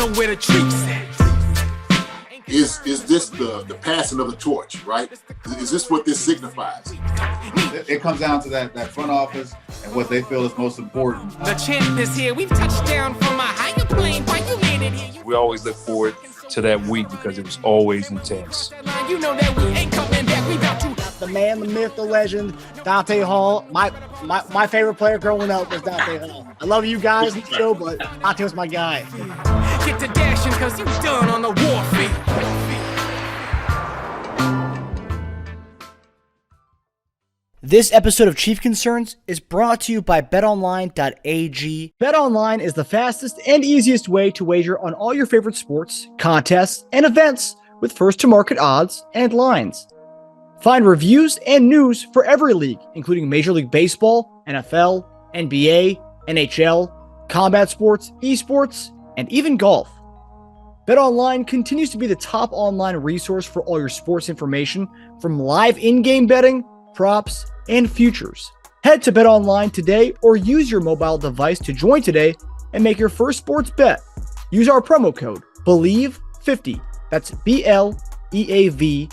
know where the treats at. Is this the passing of the torch, right? Is this what this signifies? It comes down to that front office and what they feel is most important. The champ is here. We've touched down from a higher plane. Why you landed here? We always look forward to that week because it was always intense. You know that we ain't coming back. We about to. The man, the myth, the legend, Dante Hall. My favorite player growing up was Dante Hall. I love you guys in the show, but Dante was my guy. Get to dashing because you done on the warfield. This episode of Chief Concerns is brought to you by BetOnline.AG. BetOnline is the fastest and easiest way to wager on all your favorite sports, contests, and events with first-to-market odds and lines. Find reviews and news for every league, including Major League Baseball, NFL, NBA, NHL, combat sports, esports, and even golf. BetOnline continues to be the top online resource for all your sports information, from live in-game betting, props, and futures. Head to BetOnline today or use your mobile device to join today and make your first sports bet. Use our promo code BELIEVE50, that's BLEAV50,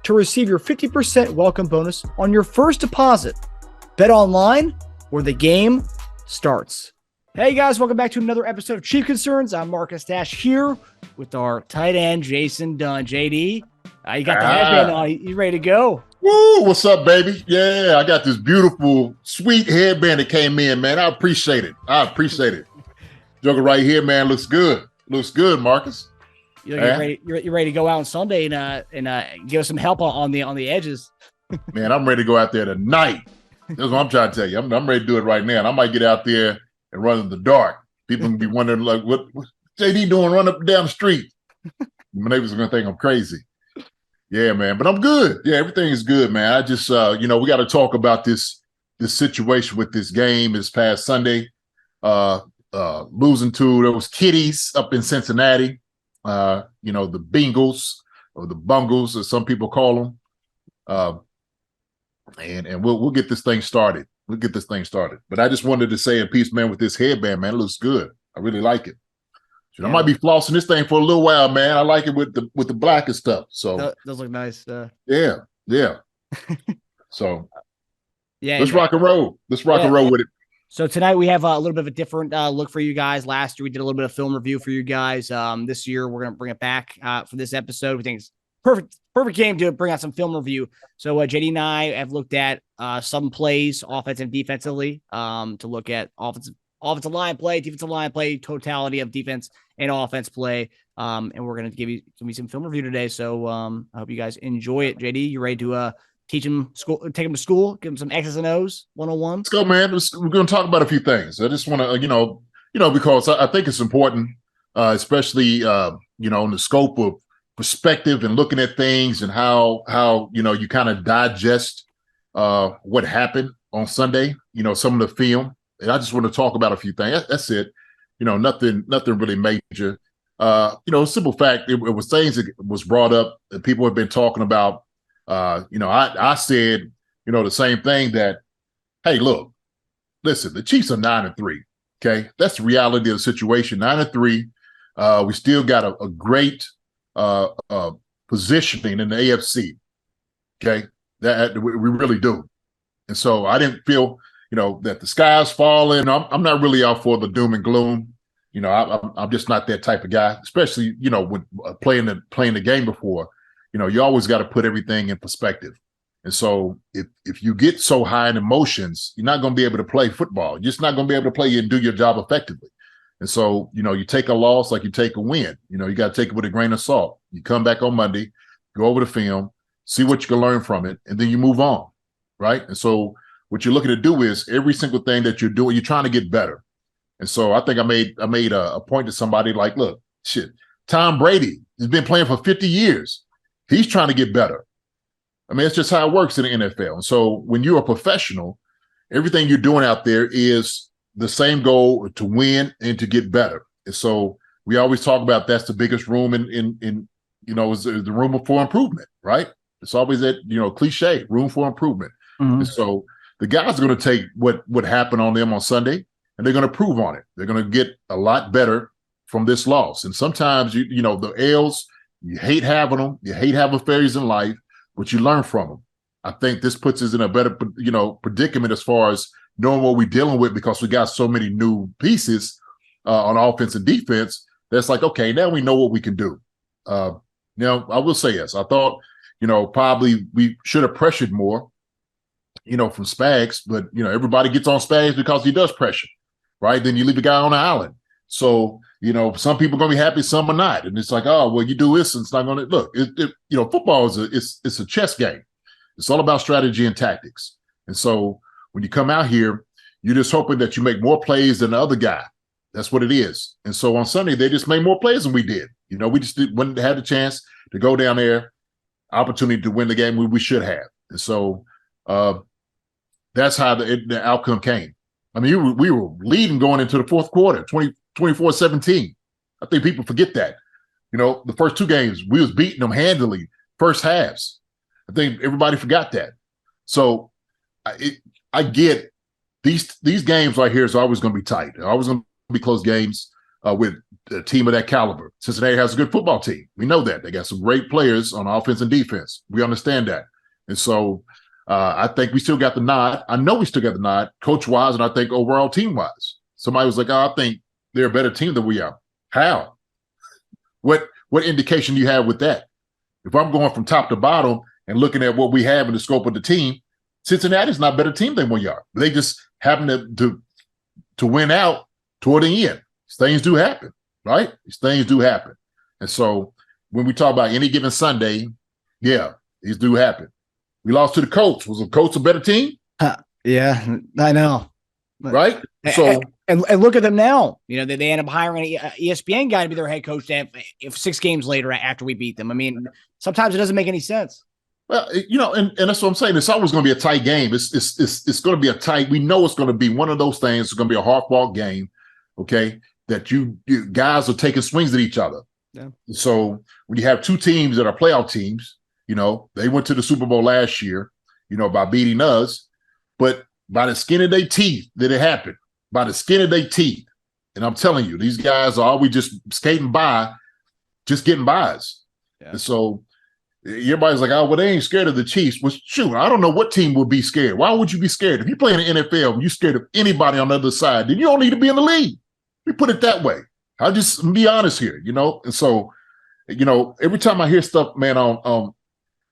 to receive your 50% welcome bonus on your first deposit. BetOnline, where the game starts. Hey guys, welcome back to another episode of Chief Concerns. I'm Marcus Dash here with our tight end, Jason Dunn. JD, you got the headband on. You ready to go? Woo, what's up, baby? Yeah, I got this beautiful, sweet headband that came in, man. I appreciate it. Joker right here, man, looks good. Looks good, Marcus. You're ready to go out on Sunday and give us some help on the edges. Man, I'm ready to go out there tonight. That's what I'm trying to tell you. I'm ready to do it right now. And I might get out there and run in the dark. People can be wondering, like, what JD doing running up and down the street? My neighbors are going to think I'm crazy. Yeah, man, but I'm good. Yeah, everything is good, man. I just, we got to talk about this situation with this game this past Sunday. Losing to those kiddies up in Cincinnati. The Bengals or the Bungles, as some people call them. And we'll get this thing started. But I just wanted to say a piece, man, with this headband, man, it looks good. I really like it. I might be flossing this thing for a little while, man. I like it with the black and stuff. So those look nice. Yeah. So yeah, let's rock and roll. Let's rock and roll with it. So tonight we have a little bit of a different look for you guys. Last year we did a little bit of film review for you guys. This year we're gonna bring it back for this episode. We think it's perfect game to bring out some film review. So JD and I have looked at some plays, offensive and defensively, to look at offensive line play, defensive line play, totality of defense and offense play. And we're going to give you some film review today. So I hope you guys enjoy it. JD, you ready to take them to school, give them some X's and O's 101? Let's go, man. We're going to talk about a few things. I just want to, because I think it's important, especially, in the scope of perspective and looking at things and how you kind of digest what happened on Sunday, some of the film. And I just want to talk about a few things. That's it. Nothing really major. Simple fact, it was things that was brought up that people have been talking about. I said, the same thing that, hey, look, listen, the Chiefs are 9-3. Okay. That's the reality of the situation. 9-3. We still got a great positioning in the AFC. Okay. That we really do. And so I didn't feel, that the sky's falling. I'm not really out for the doom and gloom. I'm just not that type of guy, especially, when playing the game before, you always got to put everything in perspective. And so if you get so high in emotions, you're not going to be able to play football. You're just not going to be able to play and do your job effectively. And so, you take a loss like you take a win. You got to take it with a grain of salt. You come back on Monday, go over the film, see what you can learn from it, and then you move on, right? And so what you're looking to do is every single thing that you're doing, you're trying to get better. And so I think I made a point to somebody like, look, Tom Brady has been playing for 50 years. He's trying to get better. I mean, it's just how it works in the NFL. And so when you're a professional, everything you're doing out there is the same goal, to win and to get better. And so we always talk about that's the biggest room in is the room for improvement, right? It's always that, cliche, room for improvement. Mm-hmm. And so the guys are going to take what happened on them on Sunday, and they're going to improve on it. They're going to get a lot better from this loss. And sometimes, you know, the L's, you hate having them. You hate having failures in life, but you learn from them. I think this puts us in a better, you know, predicament as far as knowing what we're dealing with, because we got so many new pieces on offense and defense. That's like, okay, now we know what we can do. Now, I will say yes. I thought, you know, probably we should have pressured more, you know, from Spags, but, you know, everybody gets on Spags because he does pressure, right? Then you leave the guy on the island. So, you know, some people are going to be happy, some are not. And it's like, oh, well, you do this and it's not going to look. You know, football is it's a chess game. It's all about strategy and tactics. And so when you come out here, you're just hoping that you make more plays than the other guy. That's what it is. And so on Sunday, they just made more plays than we did. You know, we just wouldn't have the chance to go down there, opportunity to win the game we should have. And so that's how the outcome came. I mean, we were leading going into the fourth quarter, 24-17. I think people forget that. You know, the first two games, we was beating them handily, first halves. I think everybody forgot that. So I get these games right here is always going to be tight. They're always going to be close games with a team of that caliber. Cincinnati has a good football team. We know that. They got some great players on offense and defense. We understand that. And so I think we still got the nod. I know we still got the nod, coach-wise, and I think overall team-wise. Somebody was like, oh, I think they're a better team than we are. How? What indication do you have with that? If I'm going from top to bottom and looking at what we have in the scope of the team, Cincinnati's not a better team than we are. They just happen to win out toward the end. These things do happen, right? These things do happen. And so when we talk about any given Sunday, yeah, these do happen. We lost to the Colts. Was the Colts a better team? Yeah, I know. Right? So and look at them now. You know, they end up hiring an ESPN guy to be their head coach if 6 games later after we beat them. I mean, sometimes it doesn't make any sense. Well, you know, and that's what I'm saying. It's always going to be a tight game. It's going to be a tight. We know it's going to be one of those things. It's going to be a hard-fought game, okay, that you guys are taking swings at each other. Yeah. So when you have two teams that are playoff teams, you know, they went to the Super Bowl last year, you know, by beating us, but by the skin of their teeth did it happen. By the skin of their teeth. And I'm telling you, these guys are always just skating by, just getting by us. Yeah. And so everybody's like, oh, well, they ain't scared of the Chiefs. Well, shoot, I don't know what team would be scared. Why would you be scared? If you play in the NFL and you're scared of anybody on the other side, then you don't need to be in the league. We put it that way. I'll just be honest here, you know? And so, you know, every time I hear stuff, man, on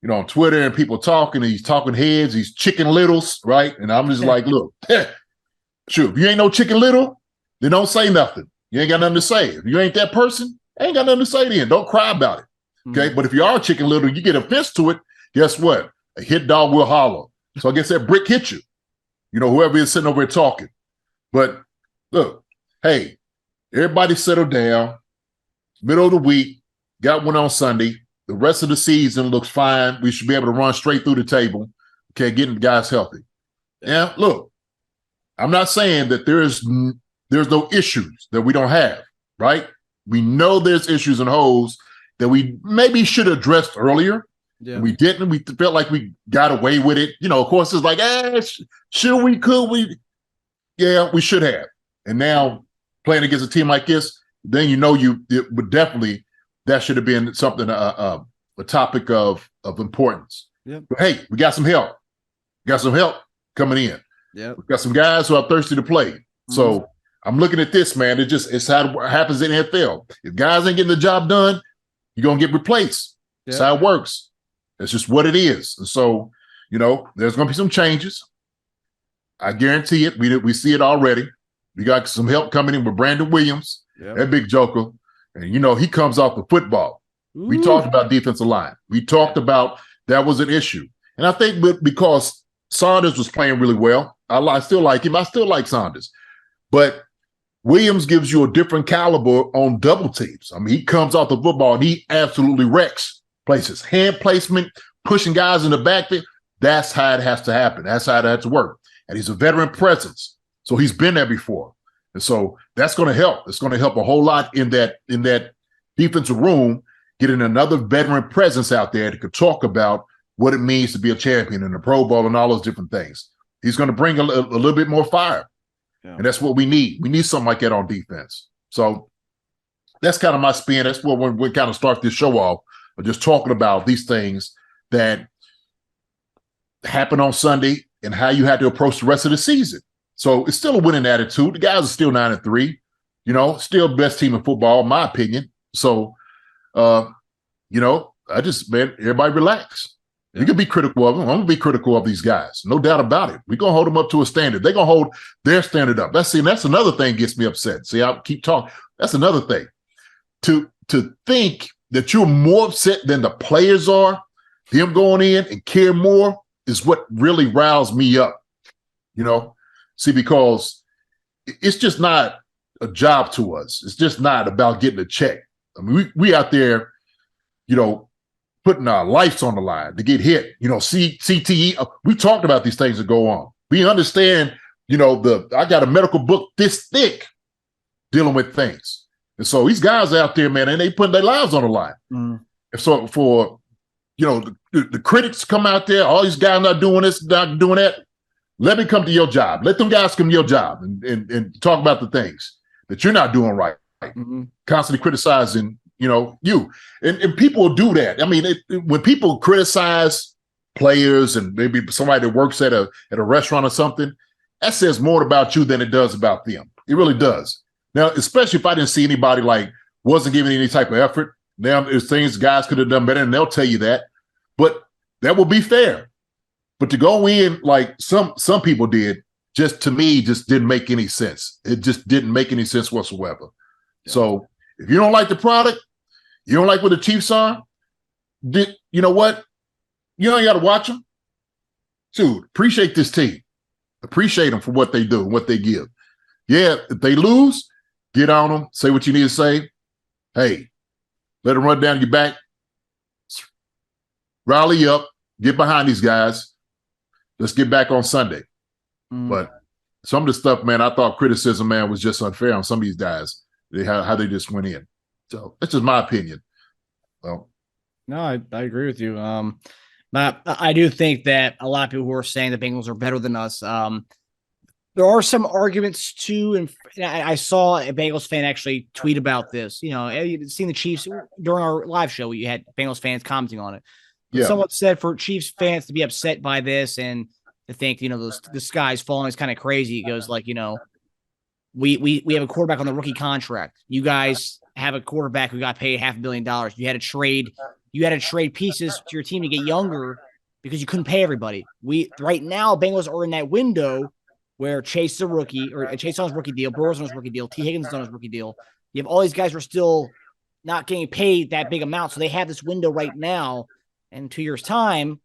you know, on Twitter and people talking, these talking heads, these chicken littles, right? And I'm just like, look, shoot, if you ain't no chicken little, then don't say nothing. You ain't got nothing to say. If you ain't that person, ain't got nothing to say then. Don't cry about it. Okay. Mm-hmm. But if you are a chicken little, you get offense to it, guess what? A hit dog will holler. So I guess that brick hit you, you know, whoever is sitting over here talking. But look, hey, everybody settle down. Middle of the week, got one on Sunday. The rest of the season looks fine. We should be able to run straight through the table. Okay, getting the guys healthy. Yeah, look, I'm not saying that there's no issues that we don't have, right? We know there's issues and holes that we maybe should have addressed earlier. Yeah. We didn't. We felt like we got away with it. You know, of course, it's like, should we, could we? Yeah, we should have. And now playing against a team like this, then you know it would definitely, that should have been something, a topic of importance. Yep. But hey, we got some help. We got some help coming in. Yep. We got some guys who are thirsty to play. Mm-hmm. So I'm looking at this, man. It's how it happens in the NFL. If guys ain't getting the job done, you're going to get replaced. Yep. That's how it works. That's just what it is. And so, you know, there's going to be some changes. I guarantee it. We see it already. We got some help coming in with Brandon Williams, that big joker. And, you know, he comes off the football. Ooh. We talked about defensive line. We talked about that was an issue. And I think because Saunders was playing really well, I still like him. I still like Saunders. But Williams gives you a different caliber on double teams. I mean, he comes off the football and he absolutely wrecks places. Hand placement, pushing guys in the backfield. That's how it has to happen. That's how it has to work. And he's a veteran presence. So he's been there before. And so that's going to help. It's going to help a whole lot in that defensive room, getting another veteran presence out there that could talk about what it means to be a champion in the Pro Bowl and all those different things. He's going to bring a little bit more fire. Yeah. And that's what we need. We need something like that on defense. So that's kind of my spin. That's what we kind of start this show off, just talking about these things that happen on Sunday and how you had to approach the rest of the season. So it's still a winning attitude. The guys are still 9-3, still best team in football, in my opinion. So, everybody relax. Yeah. You can be critical of them. I'm going to be critical of these guys. No doubt about it. We're going to hold them up to a standard. They're going to hold their standard up. That's another thing gets me upset. See, I keep talking. That's another thing. To think that you're more upset than the players are, them going in and care more is what really riles me up. See, because it's just not a job to us. It's just not about getting a check. I mean, we out there, putting our lives on the line to get hit. CTE. We talked about these things that go on. We understand, I got a medical book this thick dealing with things. And so these guys out there, man, and they putting their lives on the line. And so for, the critics come out there, all these guys not doing this, not doing that. Let me come to your job. Let them guys come to your job and talk about the things that you're not doing right. Constantly criticizing, you. And people do that. I mean, when people criticize players and maybe somebody that works at a restaurant or something, that says more about you than it does about them. It really does. Now, especially if I didn't see anybody wasn't giving any type of effort. Now, there's things guys could have done better, and they'll tell you that. But that will be fair. But to go in like some people did, to me, just didn't make any sense. It just didn't make any sense whatsoever. Yeah. So if you don't like the product, you don't like what the Chiefs are, you know what? You don't got to watch them. Dude, appreciate this team. Appreciate them for what they do and what they give. Yeah, if they lose, get on them, say what you need to say. Hey, let them run down your back. Rally up, get behind these guys. Let's get back on Sunday. But some of the stuff, man, I thought criticism, man, was just unfair on some of these guys. How they just went in. So that's just my opinion. Well, no, I agree with you. But I do think that a lot of people who are saying the Bengals are better than us. There are some arguments too, and I saw a Bengals fan actually tweet about this. You'd seen the Chiefs during our live show. We had Bengals fans commenting on it. Yeah. Someone said for Chiefs fans to be upset by this and to think, the sky's falling is kind of crazy. It goes like, we have a quarterback on the rookie contract. You guys have a quarterback who got paid $500 million. You had to trade pieces to your team to get younger because you couldn't pay everybody. Right now, Bengals are in that window where Chase is a rookie, or Chase on his rookie deal, Burrow's on his rookie deal, T. Higgins is on his rookie deal. You have all these guys who are still not getting paid that big amount, so they have this window right now. And 2 years' time,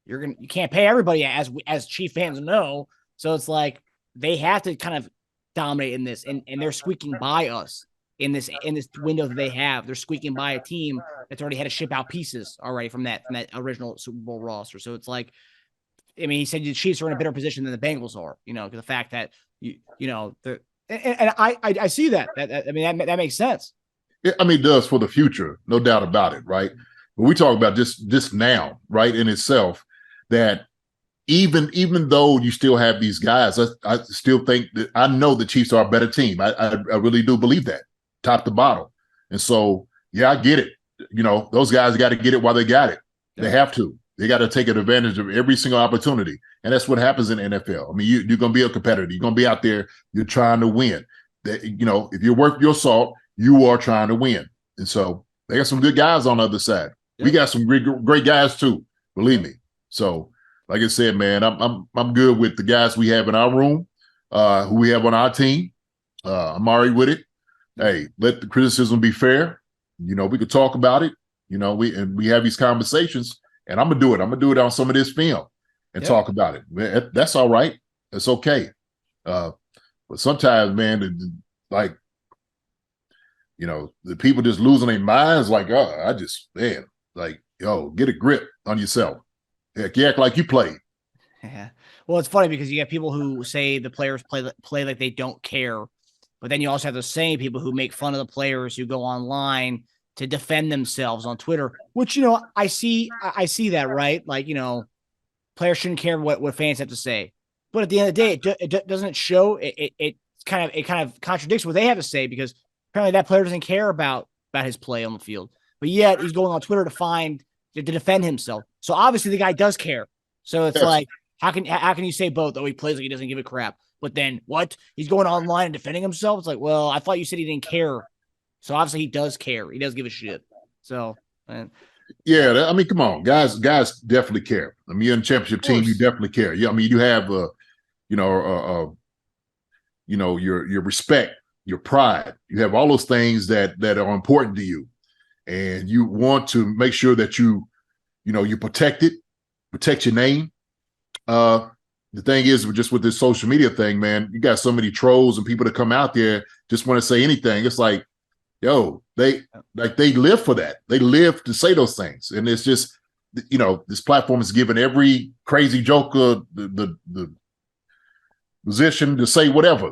you can't pay everybody, as Chief fans know. So it's like they have to kind of dominate in this, and they're squeaking by us in this window that they have. They're squeaking by a team that's already had to ship out pieces already from that original Super Bowl roster. So it's like, he said the Chiefs are in a better position than the Bengals are, because the fact that I see that. That makes sense. It does for the future, no doubt about it, right? But we talk about this now, right, in itself, that even though you still have these guys, I still think that I know the Chiefs are a better team. I really do believe that, top to bottom. And so, yeah, I get it. Those guys got to get it while they got it. Yeah. They have to. They got to take advantage of every single opportunity. And that's what happens in the NFL. You're going to be a competitor. You're going to be out there. You're trying to win. If you're worth your salt, you are trying to win. And so they got some good guys on the other side. Yeah. We got some great guys too, believe me. So, like I said, man, I'm good with the guys we have in our room, who we have on our team. I'm already with it. Hey, let the criticism be fair. We could talk about it. We have these conversations, and I'm gonna do it. I'm gonna do it on some of this film and talk about it. That's all right. That's okay. But sometimes, man, the people just losing their minds. Like, get a grip on yourself. Heck, you act like you played. Yeah. Well, it's funny because you have people who say the players play like they don't care, but then you also have the same people who make fun of the players who go online to defend themselves on Twitter, which, I see that, right? Like, players shouldn't care what fans have to say, but at the end of the day, it doesn't show it kind of contradicts what they have to say, because apparently that player doesn't care about his play on the field, but yet he's going on Twitter to defend himself. So obviously the guy does care. So it's like, how can you say both? Oh, he plays like he doesn't give a crap. But then what? He's going online and defending himself. It's like, well, I thought you said he didn't care. So obviously he does care. He does give a shit. So, yeah, I mean, come on, guys definitely care. I mean, you're in a championship team, you definitely care. Yeah, I mean, you have your respect, your pride. You have all those things that are important to you, and you want to make sure that you protect it, protect your name. The thing is, just with this social media thing, man, you got so many trolls and people that come out there just want to say anything. It's like, yo, they live for that. They live to say those things, and it's just, this platform is giving every crazy joker the position to say whatever,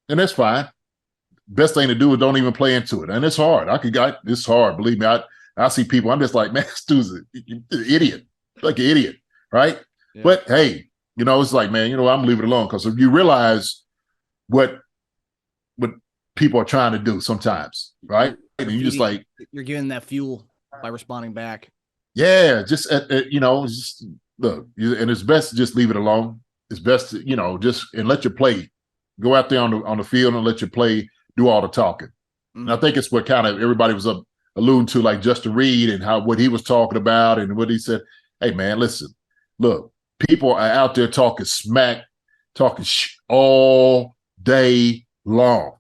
and that's fine. Best thing to do is don't even play into it, and it's hard. It's hard. Believe me, I see people. I'm just like, man, this dude's an idiot, like an idiot, right? Yeah. But hey, it's like, man, I'm gonna leave it alone, because if you realize what people are trying to do sometimes, right? And you just like, you're giving that fuel by responding back. Yeah, just just look, and it's best to just leave it alone. It's best to just and let your play go out there on the field and let your play do all the talking. Mm-hmm. And I think it's what kind of everybody was alluding to, like Justin Reed and what he was talking about and what he said. Hey, man, listen, look, people are out there talking smack, talking all day long.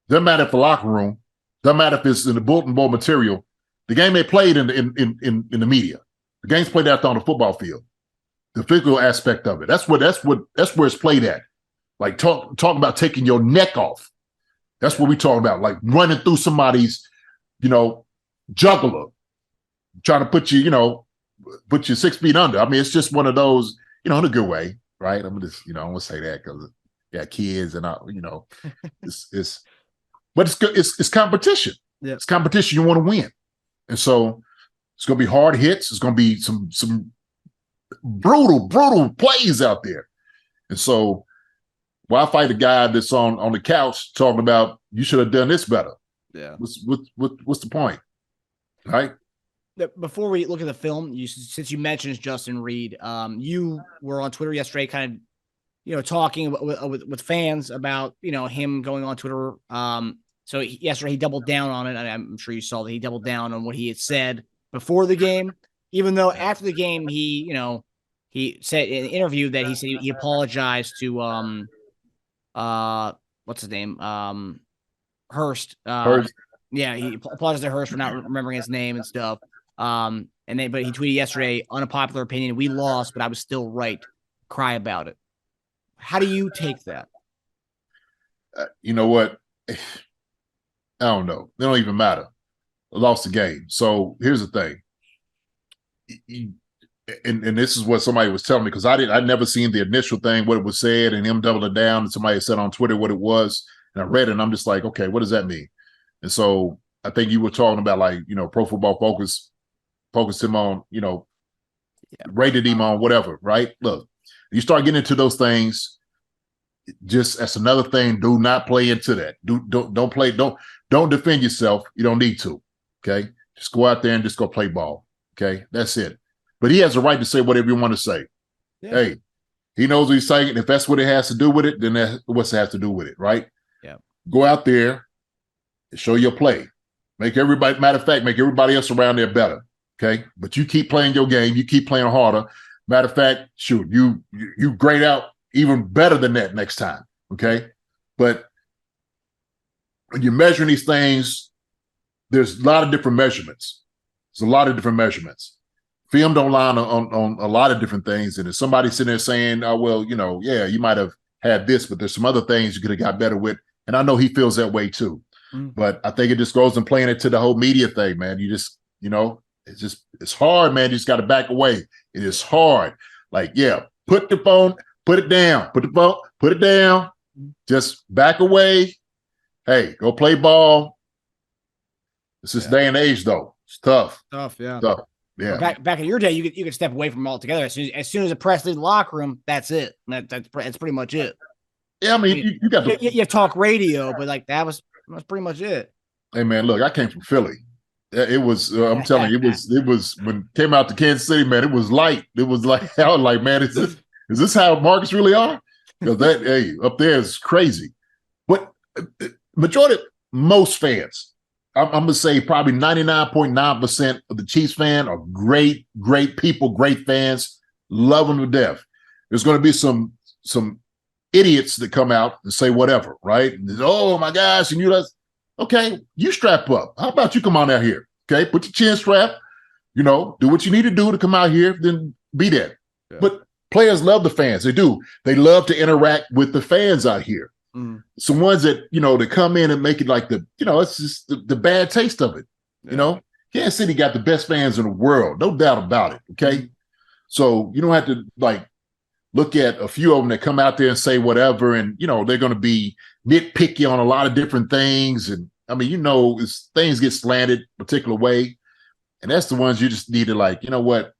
Doesn't matter if the locker room, doesn't matter if it's in the bulletin board material. The game ain't played in the media. The game's played out there on the football field. The physical aspect of it. That's where it's played at. Like talk about taking your neck off. That's what we talk about. Like running through somebody's, jugular, trying to put you 6 feet under. I mean, it's just one of those, in a good way, right? I'm just, I want to say that because I got kids and but it's good. It's competition. Yeah. It's competition. You want to win. And so it's going to be hard hits. It's going to be some brutal plays out there. And so why fight a guy that's on the couch talking about you should have done this better? Yeah. What's the point? Right? Before we look at the film, since you mentioned Justin Reed, you were on Twitter yesterday kind of, talking with fans about, him going on Twitter. So yesterday he doubled down on it. And I'm sure you saw that he doubled down on what he had said before the game, even though after the game, he said in an interview that he said he apologized to, what's his name? Hurst. Hurst. Yeah. He apologized to Hurst for not remembering his name and stuff. But he tweeted yesterday, unpopular opinion. We lost, but I was still right. Cry about it. How do you take that? You know what? I don't know. They don't even matter. I lost the game. So here's the thing. And this is what somebody was telling me, because I'd never seen the initial thing, what it was said, and him doubling it down, and somebody said on Twitter what it was. And I read it and I'm just like, okay, what does that mean? And so I think you were talking about Pro Football Focus focused him on, rated him on whatever, right? Look, you start getting into those things, just that's another thing. Do not play into that. Don't defend yourself. You don't need to. Okay. Just go out there and just go play ball. Okay. That's it. But he has the right to say whatever you want to say. Yeah. Hey, he knows what he's saying. If that's what it has to do with it, then that's what it has to do with it, right? Yeah. Go out there and show your play. Make everybody else around there better. Okay. But you keep playing your game. You keep playing harder. Matter of fact, shoot, you grade out even better than that next time. Okay. But when you're measuring these things, there's a lot of different measurements. Film don't lie on a lot of different things. And if somebody's sitting there saying, oh, well, you might have had this, but there's some other things you could have got better with. And I know he feels that way too. Mm-hmm. But I think it just goes and playing it to the whole media thing, man. You just, it's hard, man. You just got to back away. It is hard. Like, yeah, put the phone, put it down, put it down. Just back away. Hey, go play ball. It's this day and age, though. It's tough. Yeah. Tough. Yeah. Back in your day, you could step away from them altogether. As soon as the press leaves the locker room, that's it. That's pretty much it. Yeah, I mean, you got you talk radio, but like that was That's pretty much it. Hey man, look, I came from Philly. It was I'm telling you, it was when it came out to Kansas City, man, it was light. It was like I was like, man, is this how markets really are? Because that hey, up there is crazy. But most fans, I'm gonna say probably 99.9% of the Chiefs fan are great people, great fans, love them to death. There's gonna be some idiots that come out and say whatever, right? And oh my gosh, and okay, you strap up. How about you come on out here? Okay, put your chin strap, do what you need to do to come out here, then be that. Yeah. But players love the fans. They do. They love to interact with the fans out here. Some ones that, that come in and make it like it's just the bad taste of it. Yeah. Kansas City got the best fans in the world, no doubt about it. Okay. So you don't have to look at a few of them that come out there and say whatever, and they're going to be nitpicky on a lot of different things. And I mean, things get slanted a particular way, and that's the ones you just need to what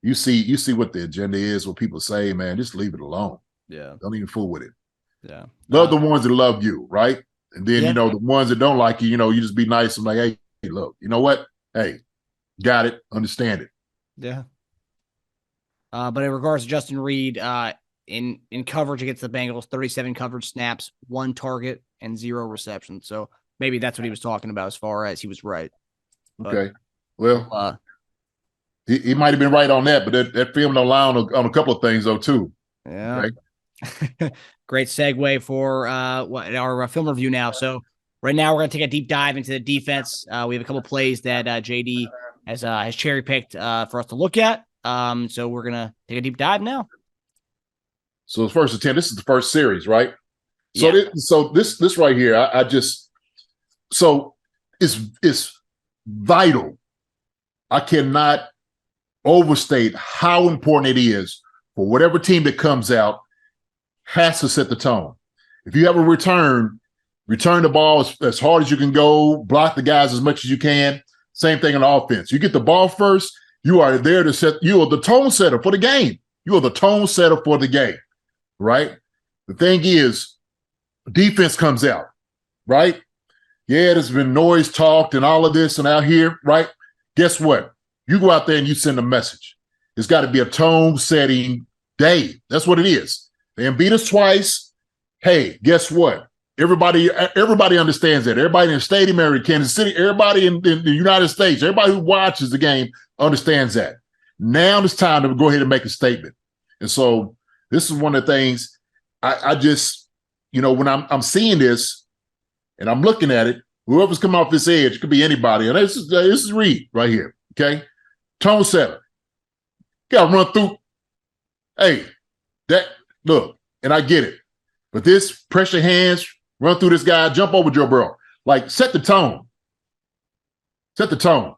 you see what the agenda is, what people say, man, just leave it alone. Yeah, don't even fool with it. Yeah, love the ones that love you, right? And then the ones that don't like you, you just be nice and like, hey, look, you know what? Hey, got it, understand it. Yeah. But in regards to Justin Reed, in coverage against the Bengals, 37 coverage snaps, 1 target, and 0 receptions. So maybe that's what he was talking about as far as he was right. But, okay. Well, he might have been right on that, but that film don't lie on a couple of things, though, too. Yeah. Okay? Great segue for our film review now. So right now we're going to take a deep dive into the defense. We have a couple plays that JD has cherry-picked for us to look at. So we're gonna take a deep dive now. So the first attempt, this is the first series, right? So this right here, it's vital. I cannot overstate how important it is for whatever team that comes out has to set the tone. If you have a return the ball as hard as you can go, block the guys as much as you can. Same thing on offense. You get the ball first. You are there to set. You are the tone setter for the game. You are the tone setter for the game, right? The thing is, defense comes out, right? Yeah, there's been noise talked and all of this and out here, right? Guess what? You go out there and you send a message. It's got to be a tone-setting day. That's what it is. They beat us twice. Hey, guess what? Everybody understands that. Everybody in the stadium area, Kansas City, everybody in the United States, everybody who watches the game understands that. Now it's time to go ahead and make a statement. And so this is one of the things I just, when I'm seeing this and I'm looking at it, whoever's coming off this edge, it could be anybody. And this is Reed right here, okay? Tone setter. Got to run through. Hey, look, and I get it. But this pressure hands, run through this guy, jump over Joe Burrow. Set the tone. Set the tone.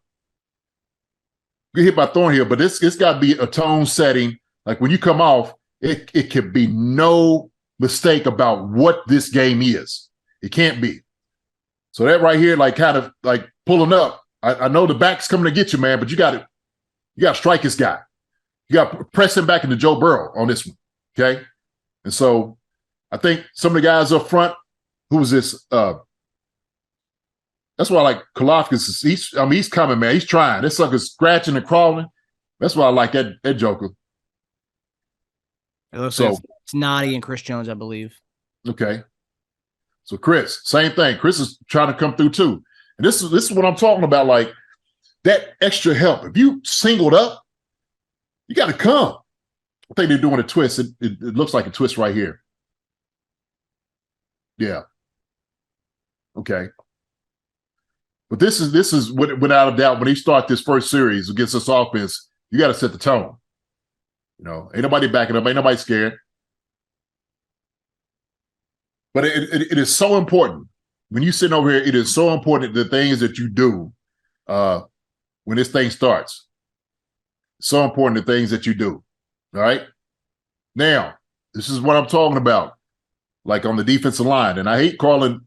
Get hit by Thornhill, but it's got to be a tone setting. Like when you come off, it can be no mistake about what this game is. It can't be. So that right here, kind of pulling up. I know the back's coming to get you, man, but you got to strike this guy. You got to press him back into Joe Burrow on this one, okay? And so I think some of the guys up front, who was this? That's why I like Kalafkas. He's coming, man. He's trying. This sucker's scratching and crawling. That's why I like that Joker. It looks like it's Noddy and Chris Jones, I believe. Okay. So Chris, same thing. Chris is trying to come through too. And this is what I'm talking about, that extra help. If you singled up, you got to come. I think they're doing a twist. It looks like a twist right here. Yeah. Okay. But this is without a doubt, when he start this first series against this offense, you got to set the tone. Ain't nobody backing up. Ain't nobody scared. But it is so important. When you sitting over here, it is so important the things that you do when this thing starts. So important the things that you do. All right? Now, this is what I'm talking about, on the defensive line. And I hate calling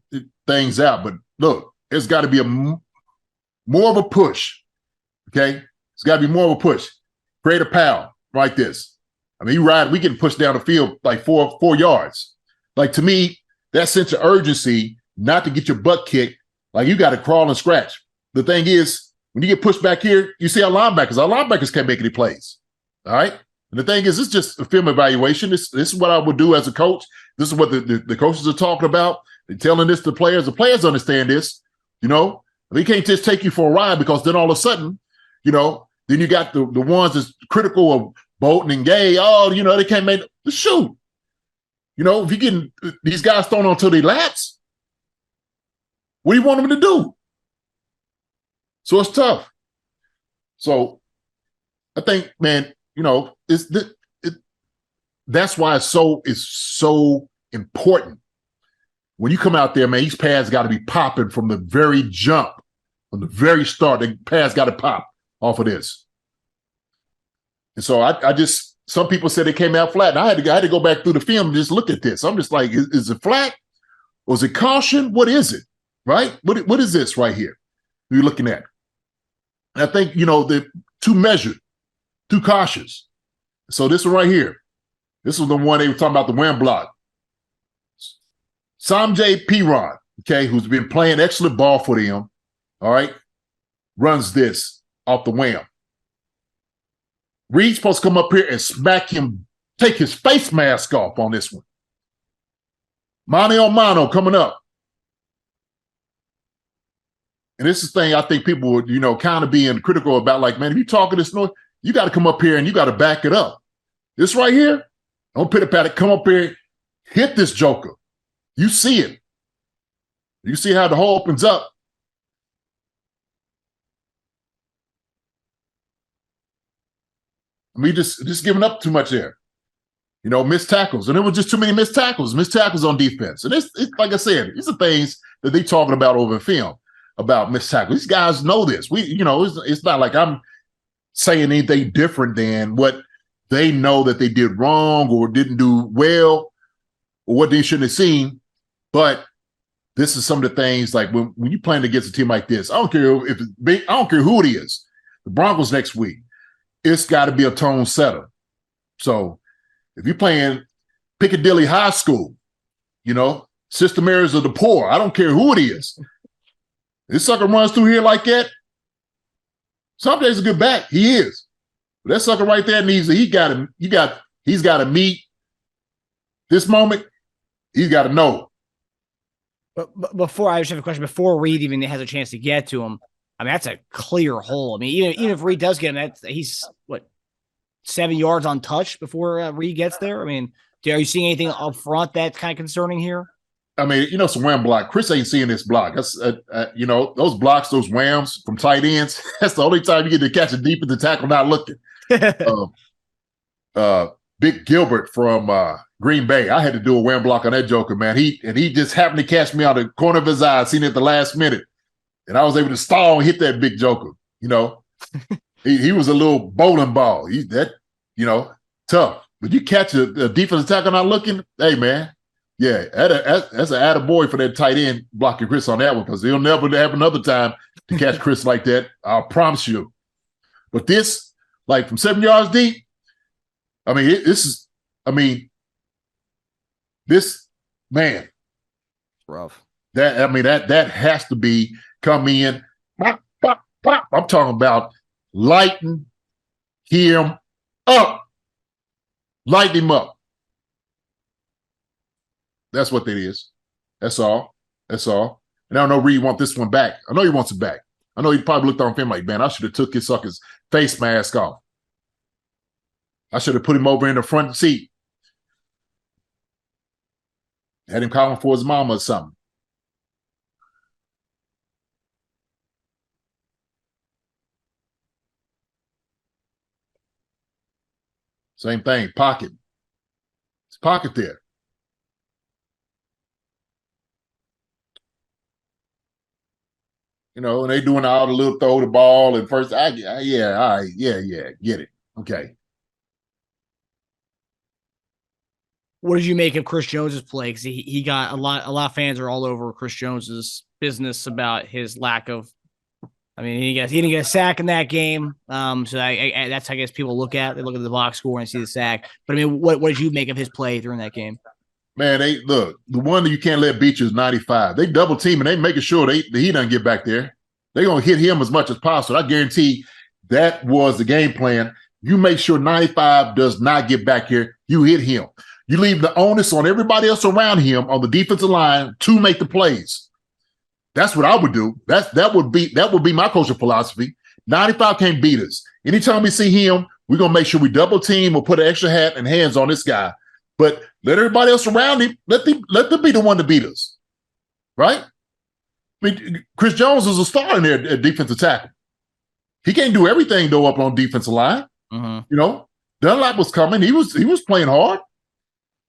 things out, but look, there's got to be more of a push, okay? It's got to be more of a push. Create a pal like this. I mean, we can push down the field 4 yards. To me, that sense of urgency not to get your butt kicked. Like you got to crawl and scratch. The thing is, when you get pushed back here, you see our linebackers can't make any plays. All right. And the thing is, it's just a film evaluation. This is what I would do as a coach. This is what the coaches are talking about. They're telling this to players. The players understand this. They can't just take you for a ride, because then all of a sudden, then you got the ones that's critical of Bolton and Gay. Oh, they can't make the shoot. If you're getting these guys thrown onto their laps, what do you want them to do? So it's tough. So I think, man, that's why it's so important. When you come out there, man, each pass got to be popping from the very jump, from the very start. The pass got to pop off of this. And so I just, some people said it came out flat. And I had to go back through the film and just look at this. I'm just like, is it flat? Or is it caution? What is it? Right? What is this right here you're looking at? And I think, they're too measured, too cautious. So this one right here, this was the one they were talking about, the wham block. Samjay Piran, okay, who's been playing excellent ball for them, all right, runs this off the wham. Reed's supposed to come up here and smack him, take his face mask off on this one. Mano a mano coming up. And this is the thing I think people would, kind of being critical about, like, man, if you're talking this noise, you got to come up here and you got to back it up. This right here, don't pit pat it, come up here, hit this joker. You see it. You see how the hole opens up. We just giving up too much there. Missed tackles. And there was just too many missed tackles on defense. And it's like I said, these are things that they talking about over in film about missed tackles. These guys know this. It's not like I'm saying anything different than what they know that they did wrong or didn't do well or what they shouldn't have seen. But this is some of the things, like when you're playing against a team like this, I don't care if it's big, I don't care who it is. The Broncos next week, it's got to be a tone setter. So if you're playing Piccadilly High School, Sister Mary's of the Poor, I don't care who it is. This sucker runs through here like that. Some days a good back. He is. But that sucker right there he's got to meet this moment. He's got to know. But before, I just have a question. Before Reed even has a chance to get to him, I mean, that's a clear hole. I mean, even if Reed does get him, he's 7 yards untouched before Reed gets there. I mean, are you seeing anything up front that's kind of concerning here? I mean, it's a wham block. Chris ain't seeing this block. That's those blocks, those whams from tight ends. That's the only time you get to catch a deep in the tackle not looking. Big Gilbert from Green Bay. I had to do a wham block on that joker, man. He just happened to catch me out of the corner of his eye, seen it at the last minute. And I was able to stall and hit that big joker. He was a little bowling ball. Tough. But you catch a defensive tackle not looking, hey, man. Yeah, that's an attaboy for that tight end blocking Chris on that one, because he'll never have another time to catch Chris like that. I promise you. But this, like from 7 yards deep, I mean, this, man. Rough. That has to be come in. Pop, pop, pop. I'm talking about lighten him up. Lighten him up. That's what that is. That's all. And I know Reed wants this one back. I know he wants it back. I know he probably looked on film like, man, I should have took his sucker's face mask off. I should have put him over in the front seat. Had him calling for his mama or something. Same thing, pocket. It's pocket there. And they doing all the little throw the ball and first, all right, get it. Okay. What did you make of Chris Jones's play? Because he got a lot of fans are all over Chris Jones's business about his lack of. I mean, he didn't get a sack in that game. So that's I guess people look at. They look at the box score and see the sack. But I mean, what did you make of his play during that game? Man, the one that you can't let beat you is 95. They double teaming, they making sure he doesn't get back there. They're gonna hit him as much as possible. I guarantee that was the game plan. You make sure 95 does not get back here. You hit him. You leave the onus on everybody else around him on the defensive line to make the plays. That's what I would do. That would be my coaching philosophy. 95 can't beat us. Anytime we see him, we're gonna make sure we double team or put an extra hat and hands on this guy. But let everybody else around him, let them be the one to beat us. Right? I mean, Chris Jones is a star in there at defensive tackle. He can't do everything though up on defensive line. You know, Dunlap was coming. He was playing hard.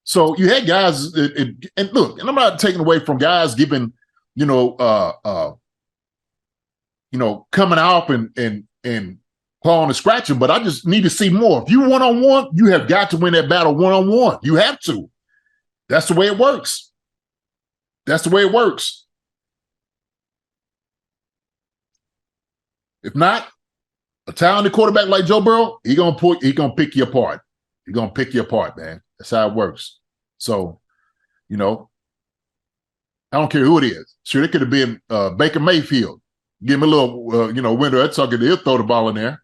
So you had guys, and look, and I'm not taking away from guys giving, coming off and clawing and scratching, but I just need to see more. If you one-on-one, you have got to win that battle one-on-one. You have to. That's the way it works. That's the way it works. If not, a talented quarterback like Joe Burrow, he's gonna pick you apart. He's gonna pick you apart, man. That's how it works. So, I don't care who it is. Sure, it could have been Baker Mayfield. Give him a little, window. That's all good. He'll throw the ball in there.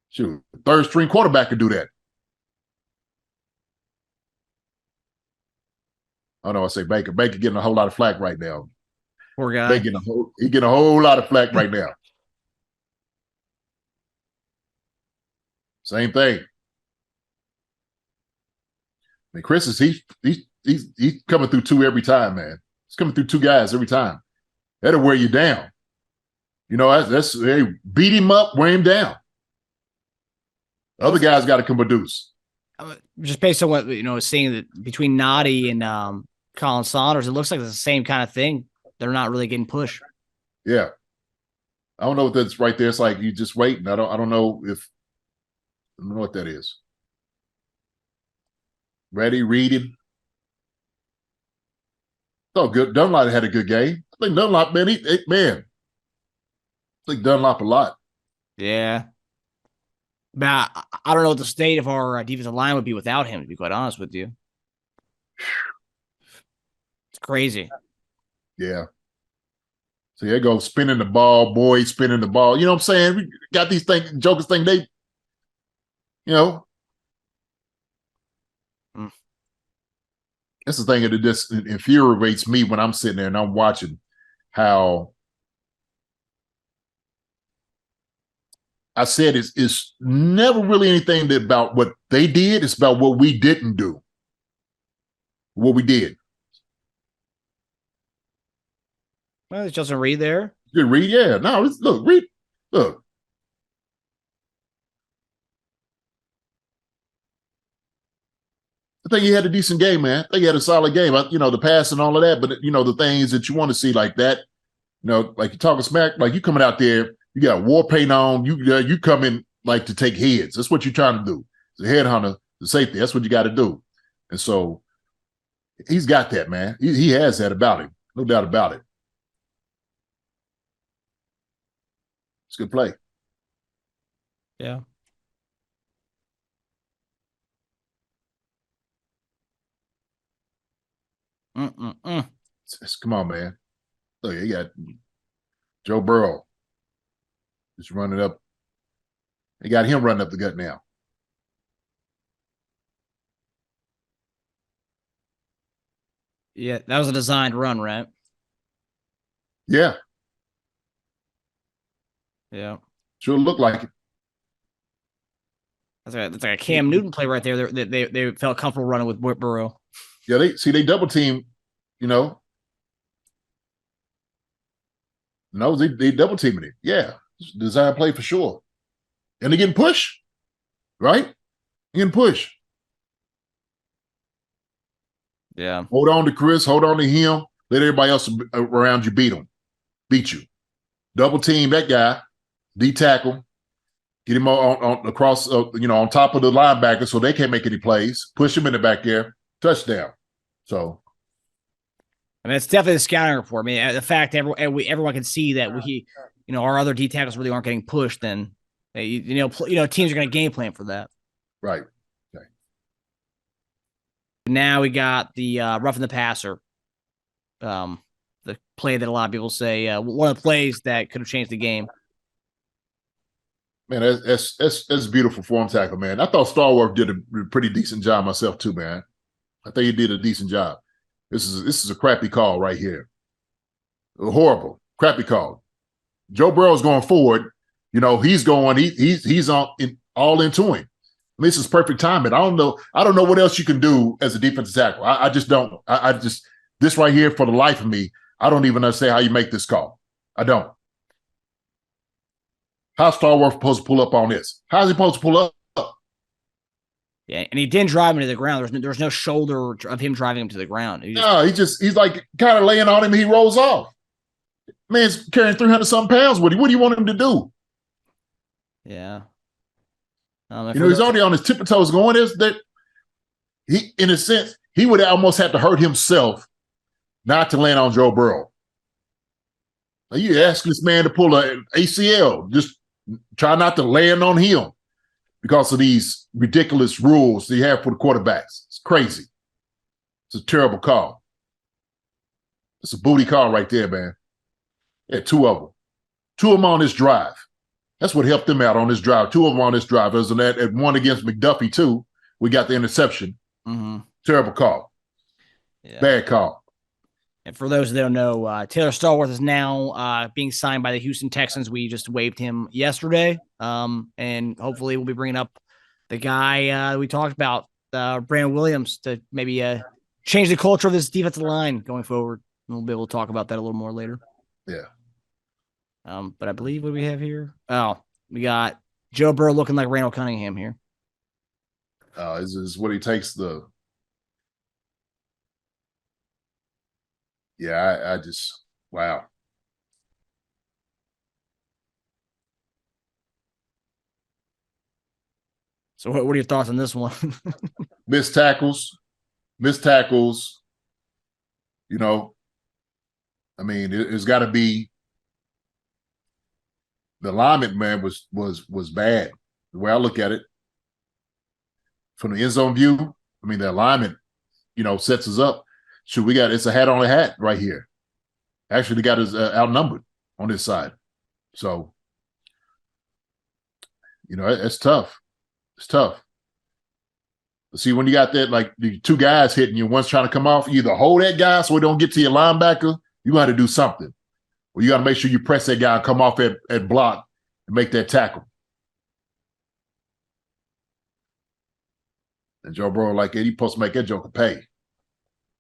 Shoot, third string quarterback could do that. I know I say Baker. Baker getting a whole lot of flack right now. Poor guy. He getting a whole lot of flack right now. Same thing. I mean, Chris is he's coming through two every time, man. He's coming through two guys every time. That'll wear you down. That's they beat him up, wear him down. Other guys got to come produce. Just based on what seeing that between Noddy and Colin Saunders, it looks like it's the same kind of thing. They're not really getting pushed. Yeah, I don't know what that's right there. It's like you just waiting. I don't know what that is. Ready, reading. Oh, good. Dunlop had a good game. I think Dunlop, man, I think Dunlop a lot. Yeah. But I don't know what the state of our defensive line would be without him, to be quite honest with you. It's crazy. Yeah. So there goes spinning the ball, boys spinning the ball. You know what I'm saying? We got these things, jokers think they, That's the thing that just infuriates me when I'm sitting there and I'm watching how I said it's never really anything about what they did. It's about what we didn't do. What we did. Well, it's Justin Reed there. Good read, yeah. No, Reed. Look. I think he had a decent game, man. I think he had a solid game. The pass and all of that, but the things that you want to see like that, like you talking smack, like you coming out there, you got war paint on, you come in like to take heads. That's what you're trying to do. The headhunter, the safety, that's what you got to do. And so he's got that, man. He has that about him. No doubt about it. It's a good play. Yeah. Come on, man. Look, you got Joe Burrow just running up. They got him running up the gut now. Yeah, that was a designed run, right? Yeah. Yeah. Sure looked like it. That's like a Cam Newton play right there. They felt comfortable running with Burrow. Yeah, they double team, No, they double teaming it. Yeah. Design play for sure. And they getting push, right? Getting push. Yeah. Hold on to Chris, hold on to him. Let everybody else around you beat you. Double team that guy, D tackle, get him on across, on top of the linebacker so they can't make any plays. Push him in the back there, touchdown. So, I mean, it's definitely a scouting report. I mean, the fact that everyone can see that our other D tackles really aren't getting pushed, then teams are going to game plan for that. Right. Okay. Now we got the roughing the passer. The play that a lot of people say one of the plays that could have changed the game. Man, that's beautiful form tackle, man. I thought Starworth did a pretty decent job myself too, man. I think he did a decent job. This is a crappy call right here. A horrible, crappy call. Joe Burrow's going forward. You know, he's all into him. I mean, this is perfect timing. I don't know what else you can do as a defensive tackle. I just don't. I just this right here, for the life of me, I don't even understand how you make this call. I don't. How's Starworth supposed to pull up on this? How's he supposed to pull up? Yeah, and he didn't drive him to the ground. There's no shoulder of him driving him to the ground. He's like kind of laying on him and he rolls off. Man's carrying 300-something pounds with him. What do you want him to do? Yeah. He's already on his tip of toes going. He, in a sense, he would almost have to hurt himself not to land on Joe Burrow. Now, you ask this man to pull an ACL, just try not to land on him because of these ridiculous rules they have for the quarterbacks. It's crazy. It's a terrible call. It's a booty call right there, man. Yeah, two of them. Two of them on this drive. That's what helped them out on this drive. Two of them on this drive. There's at one against McDuffie, too. We got the interception. Mm-hmm. Terrible call. Yeah. Bad call. And for those that don't know, Taylor Starworth is now being signed by the Houston Texans. We just waived him yesterday. And hopefully we'll be bringing up the guy we talked about, Brandon Williams, to maybe change the culture of this defensive line going forward. We'll be able to talk about that a little more later. Yeah. But I believe what we have here. Oh, we got Joe Burrow looking like Randall Cunningham here. This is what he takes the. Yeah, I just wow. So what are your thoughts on this one? Missed tackles. You know, I mean, it's got to be. The alignment, man, was bad. The way I look at it, from the end zone view, I mean, the alignment, sets us up. Shoot, it's a hat on a hat right here. Actually, the guy is outnumbered on this side. So, it's tough. It's tough. But see, when you got that, like the two guys hitting you, one's trying to come off, you either hold that guy so it don't get to your linebacker, you got to do something. Well, you got to make sure you press that guy and come off at block and make that tackle. And Joe Burrow, like it, he's supposed to make that joker pay.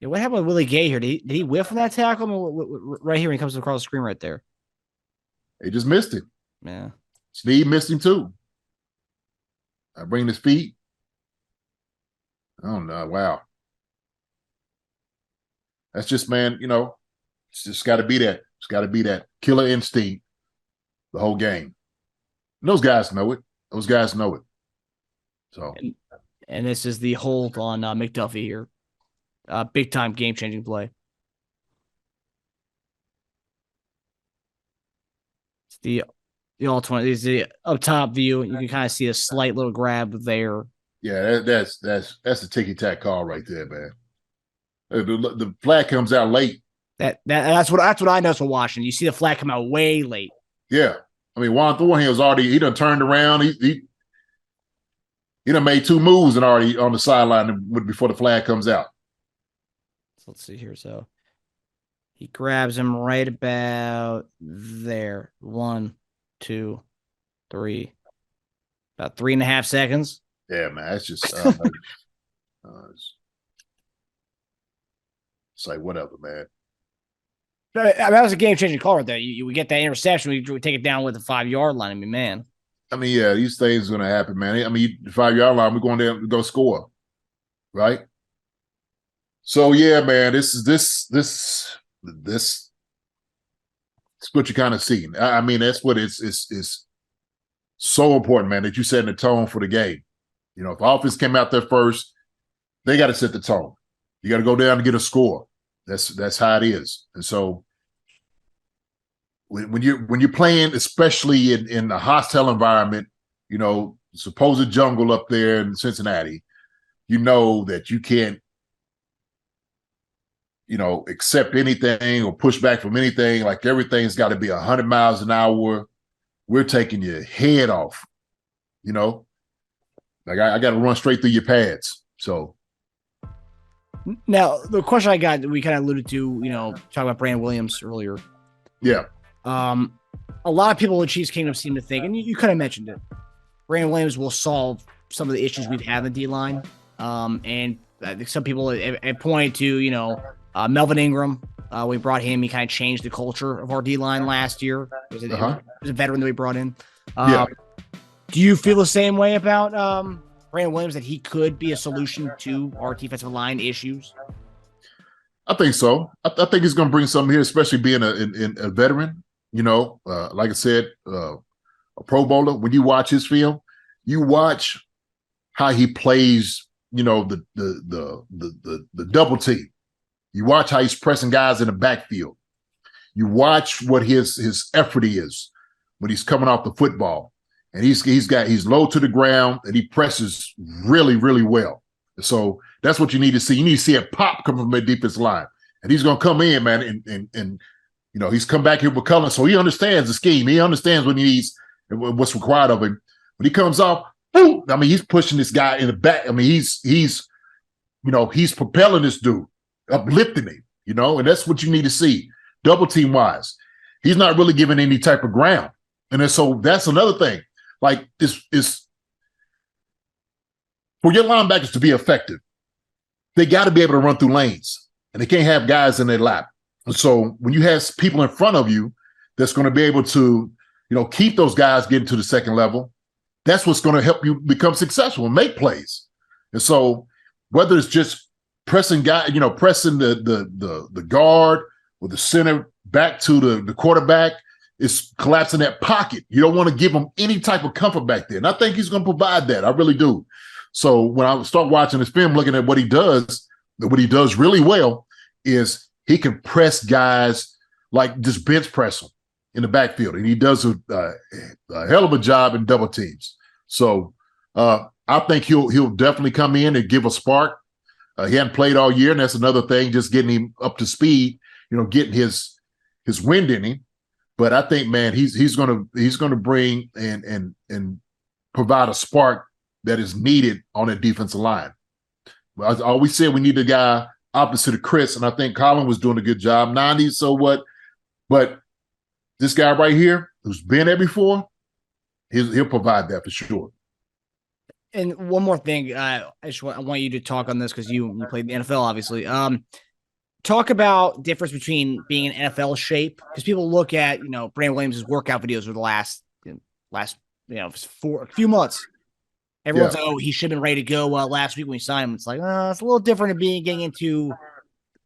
Yeah, what happened with Willie Gay here? Did he whiff on that tackle? I mean, right here when he comes across the screen right there. He just missed him. Yeah. Steve missed him too. I bring his feet. Oh, no. Wow. That's just, man, it's just got to be that. It's got to be that killer instinct the whole game. And those guys know it. So, and this is the hold on McDuffie here. Big time game changing play. It's the all 20. This is the up top view. You can kind of see a slight little grab there. Yeah, that's a ticky tack call right there, man. The flag comes out late. That's what I know for watching. You see the flag come out way late. Yeah. I mean, Juan Thornhill was already, he done turned around. He done made two moves and already on the sideline before the flag comes out. So let's see here. So he grabs him right about there. 1, 2, 3. About 3.5 seconds. Yeah, man. It's just it's like whatever, man. I mean, that was a game-changing call right there. We get that interception, we take it down with the 5-yard line. I mean, man. I mean, yeah, these things are going to happen, man. I mean, the 5-yard line, we're going there to go score, right? So, yeah, man, this is what you kind of see. I mean, that's what it's so important, man, that you set the tone for the game. If offense came out there first, they got to set the tone. You got to go down and get a score. That's how it is. And so when you're playing, especially in a hostile environment, supposed jungle up there in Cincinnati, that you can't accept anything or push back from anything. Like everything's got to be 100 miles an hour. We're taking your head off, Like I got to run straight through your pads. So now the question I got, we kind of alluded to, talking about Brandon Williams earlier. Yeah. A lot of people in Chiefs Kingdom seem to think, and you kind of mentioned it, Brandon Williams will solve some of the issues we've had in the D-line. And I think some people have pointed to, Melvin Ingram. We brought him. He kind of changed the culture of our D-line last year. It was a veteran that we brought in. Do you feel the same way about Brandon Williams, that he could be a solution to our defensive line issues? I think so. I think he's going to bring something here, especially being a veteran. Like I said, a Pro Bowler. When you watch his film, you watch how he plays. The double team. You watch how he's pressing guys in the backfield. You watch what his effort is when he's coming off the football, and he's low to the ground and he presses really, really well. So that's what you need to see. You need to see a pop come from the defensive line, and he's going to come in, man, and he's come back here with color, so he understands the scheme. He understands what he needs and what's required of him. When he comes off, boom, I mean, he's pushing this guy in the back. I mean, he's propelling this dude, uplifting him, and that's what you need to see. Double team wise, he's not really giving any type of ground, and then, so that's another thing. Like this is for your linebackers to be effective, they got to be able to run through lanes, and they can't have guys in their lap. And so when you have people in front of you that's going to be able to, keep those guys getting to the second level, that's what's going to help you become successful and make plays. And so whether it's just pressing pressing the guard or the center back to the quarterback, it's collapsing that pocket. You don't want to give him any type of comfort back there. And I think he's going to provide that. I really do. So when I start watching his film, looking at what he does really well is he can press guys, like just bench press them in the backfield. And he does a hell of a job in double teams. So I think he'll definitely come in and give a spark. He hadn't played all year, and that's another thing, just getting him up to speed, getting his wind in him. But I think, man, he's gonna bring and provide a spark that is needed on that defensive line. I always said we need a guy opposite of Chris, and I think Colin was doing a good job. 90, so what? But this guy right here, who's been there before, he'll provide that for sure. And one more thing, I want you to talk on this because you played the NFL, obviously. Talk about difference between being in NFL shape, because people look at Brandon Williams' workout videos over the last a few months. Everyone's like, oh, he should have been ready to go last week when we signed him. It's like, it's a little different than getting into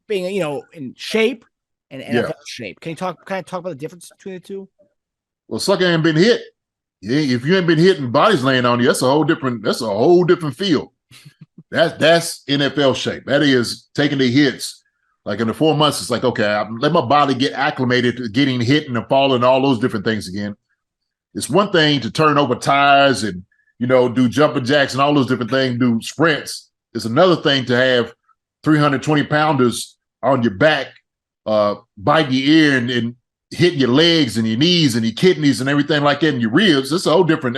being in shape and NFL shape. Can you talk about the difference between the two? Well, sucker ain't been hit. Yeah, if you ain't been hit and bodies laying on you, that's a whole different field. That's NFL shape. That is taking the hits. Like in the 4 months, it's like, okay, let my body get acclimated to getting hit and falling and all those different things again. It's one thing to turn over tires and, do jumping jacks and all those different things, do sprints. It's another thing to have 320-pounders on your back, biting your ear and hitting your legs and your knees and your kidneys and everything like that and your ribs. That's a whole different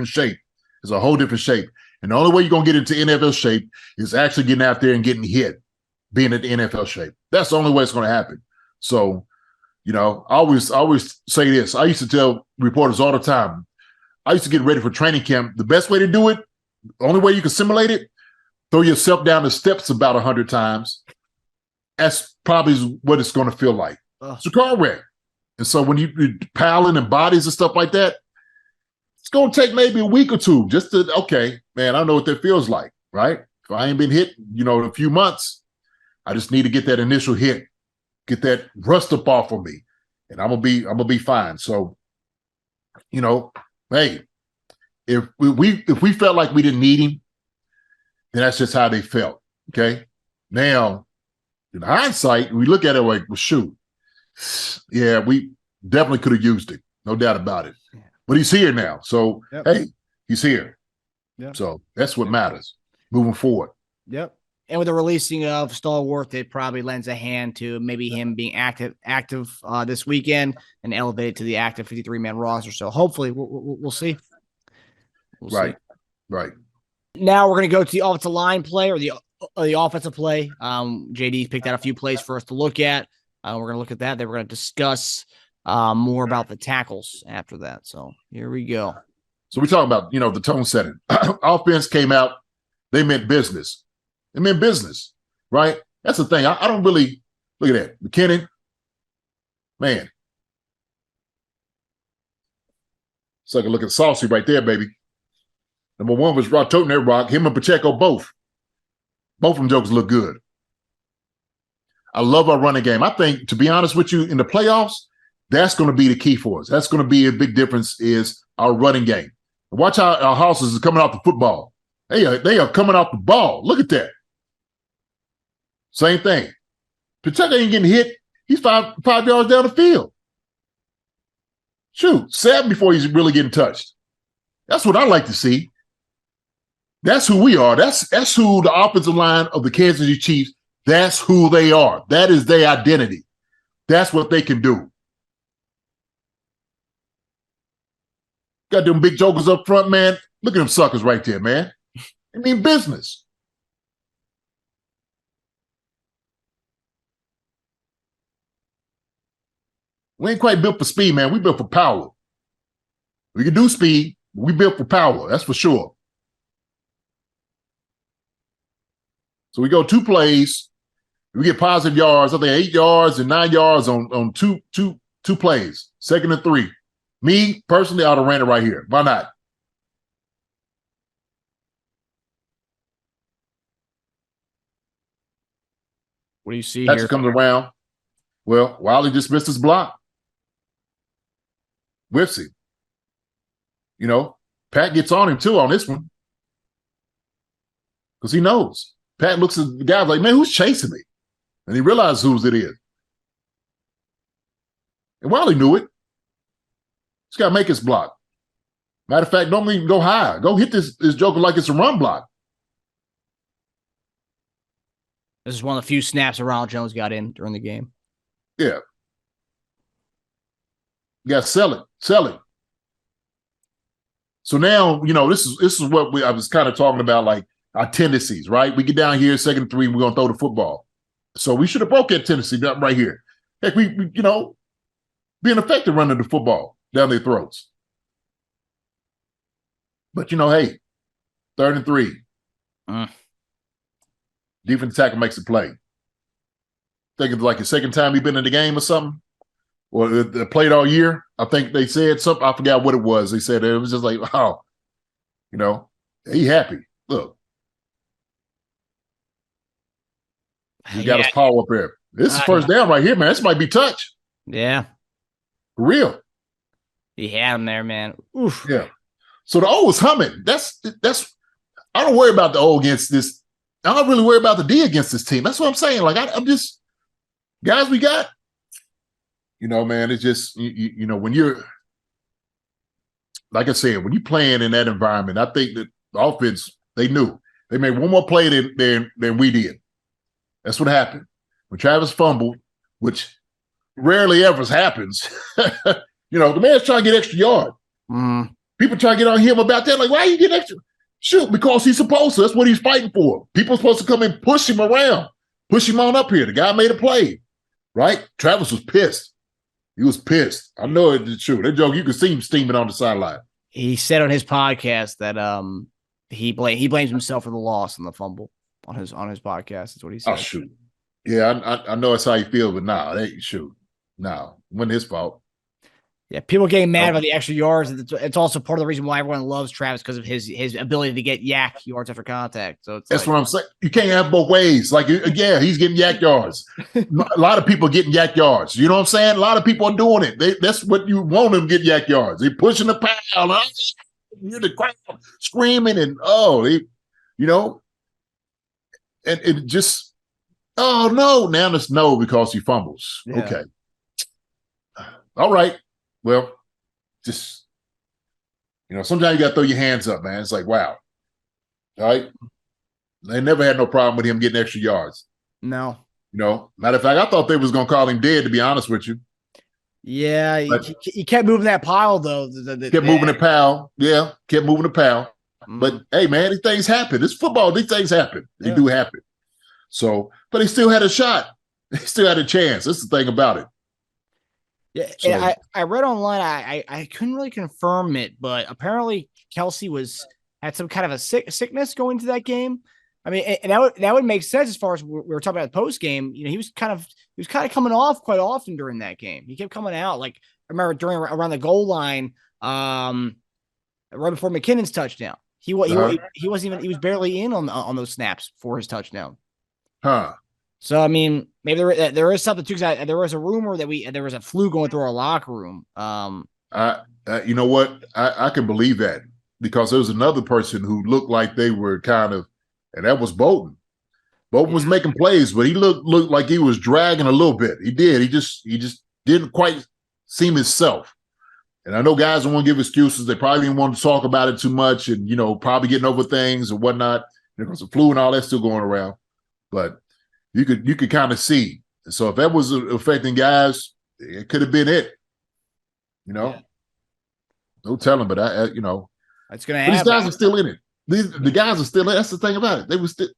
shape. It's a whole different shape. And the only way you're going to get into NFL shape is actually getting out there and getting hit. Being at the NFL shape. That's the only way it's going to happen. So, I always say this. I used to tell reporters all the time, I used to get ready for training camp. The best way to do it, the only way you can simulate it, throw yourself down the steps about 100 times. That's probably what it's going to feel like. It's a car wreck. And so when you're piling and bodies and stuff like that, it's going to take maybe a week or two just to, okay, man, I know what that feels like, right? If I ain't been hit, in a few months, I just need to get that initial hit, get that rust up off of me, and I'm gonna be fine. So, hey, if we felt like we didn't need him, then that's just how they felt. Okay. Now, in hindsight, we look at it like, well, shoot, yeah, we definitely could have used it, no doubt about it. But he's here now, so hey, he's here. Yep. So that's what matters moving forward. Yep. And with the releasing of Stallworth, it probably lends a hand to maybe him being active this weekend and elevated to the active 53-man roster. So hopefully we'll see. We'll Right. see. Right. Now we're going to go to the offensive line play or the offensive play. JD's picked out a few plays for us to look at. We're going to look at that. Then we're going to discuss more about the tackles after that. So here we go. So we talk about, the tone setting. Offense came out. They meant business. They meant business, right? That's the thing. I don't really look at that. McKinnon, man. It's like a look at Saucy right there, baby. Number one was Rock toting that rock. Him and Pacheco both. Both of them jokers look good. I love our running game. I think, to be honest with you, in the playoffs, that's going to be the key for us. That's going to be a big difference is our running game. Watch how our houses is coming off the football. They are coming off the ball. Look at that. Same thing. Pacheco ain't getting hit. He's five yards down the field. Shoot, 7 before he's really getting touched. That's what I like to see. That's who we are. That's who the offensive line of the Kansas City Chiefs, that's who they are. That is their identity. That's what they can do. Got them big jokers up front, man. Look at them suckers right there, man. I mean business. We ain't quite built for speed, man. We built for power. We can do speed. We built for power. That's for sure. So we go 2 plays. We get positive yards. I think 8 yards and 9 yards on two plays. 2nd and 3. Me, personally, I would have ran it right here. Why not? What do you see Patrick here? comes around. Well, Wylie just missed his block. Whiffs him. Pat gets on him too on this one. Because he knows. Pat looks at the guy like, man, who's chasing me? And he realizes whose it is. And Wylie knew it. He's got to make his block. Matter of fact, don't even go high. Go hit this joker like it's a run block. This is one of the few snaps that Ronald Jones got in during the game. Yeah. You got to sell it. Sell it. So now, this is what I was kind of talking about, like our tendencies, right? We get down here, 2nd and 3, we're going to throw the football. So we should have broke that tendency right here. Heck, we being effective running the football down their throats. But, hey, 3rd and 3. Defensive tackle makes a play. Think it's like the second time you've been in the game or something. Or they played all year. I think they said something. I forgot what it was. They said it was just like, oh, he happy. Look. He got his paw up there. This is first down right here, man. This might be touch. Yeah. For real. He had him there, man. Oof. Yeah. So the O is humming. That's I don't worry about the O against this. I don't really worry about the D against this team. That's what I'm saying. Like I'm just guys we got. Man, it's just when you're like I said, when you're playing in that environment, I think that the offense, they knew. They made one more play than we did. That's what happened. When Travis fumbled, which rarely ever happens, the man's trying to get extra yard. People try to get on him about that. Like, why are you getting extra? Shoot, because he's supposed to. That's what he's fighting for. People are supposed to come and push him around, push him on up here. The guy made a play, right? Travis was pissed. He was pissed. I know it's true. That joke, you could see him steaming on the sideline. He said on his podcast that he blames himself for the loss and the fumble on his podcast. That's what he said. Oh, shoot. Yeah, I know that's how you feel, but shoot. It wasn't his fault. Yeah, people getting mad about the extra yards. It's also part of the reason why everyone loves Travis, because of his ability to get yak yards after contact. So that's what I'm saying. You can't have both ways. Like, yeah, he's getting yak yards. A lot of people are getting yak yards. You know what I'm saying? A lot of people are doing it. That's what you want them to get yak yards. They're pushing the pile. You're the crowd screaming and and it just, oh no, now it's no because he fumbles. Yeah. Okay. All right. Well, just, sometimes you got to throw your hands up, man. It's like, wow. All right. They never had no problem with him getting extra yards. No. Matter of fact, I thought they was going to call him dead, to be honest with you. Yeah, he kept moving that pile, though. Kept moving the pile. Yeah, kept moving the pile. Mm. But, hey, man, these things happen. It's football. These things happen. They do happen. So, but he still had a shot. He still had a chance. That's the thing about it. Yeah, so, I read online. I couldn't really confirm it, but apparently Kelce had some kind of a sickness going to that game. I mean, and that would make sense as far as we were talking about the post game. He was kind of coming off quite often during that game. He kept coming out. Like I remember around the goal line, right before McKinnon's touchdown. He wasn't even. He was barely in on those snaps for his touchdown. Huh. So I mean, maybe there is something too. Because there was a rumor that there was a flu going through our locker room. You know what? I can believe that because there was another person who looked like they were kind of, and that was Bolton. Bolton was making plays, but he looked like he was dragging a little bit. He did. He just didn't quite seem himself. And I know guys don't want to give excuses. They probably didn't want to talk about it too much, and probably getting over things and whatnot. Because the flu and all that's still going around. But you could kind of see. So if that was affecting guys, it could have been it. No telling, but it's going to happen. These guys are still in it. The guys are still there. That's the thing about it. They were still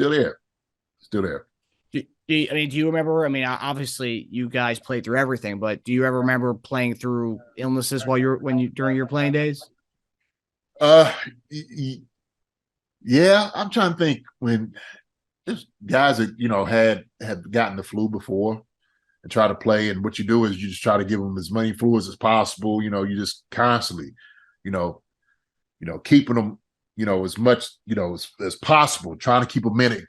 there. Still there. Do you remember? I mean, obviously you guys played through everything, but do you ever remember playing through illnesses during your playing days? Yeah, I'm trying to think when there's guys that had gotten the flu before and try to play, and what you do is you just try to give them as many fluids as possible. You just constantly, keeping them, as much, as possible, trying to keep them in it,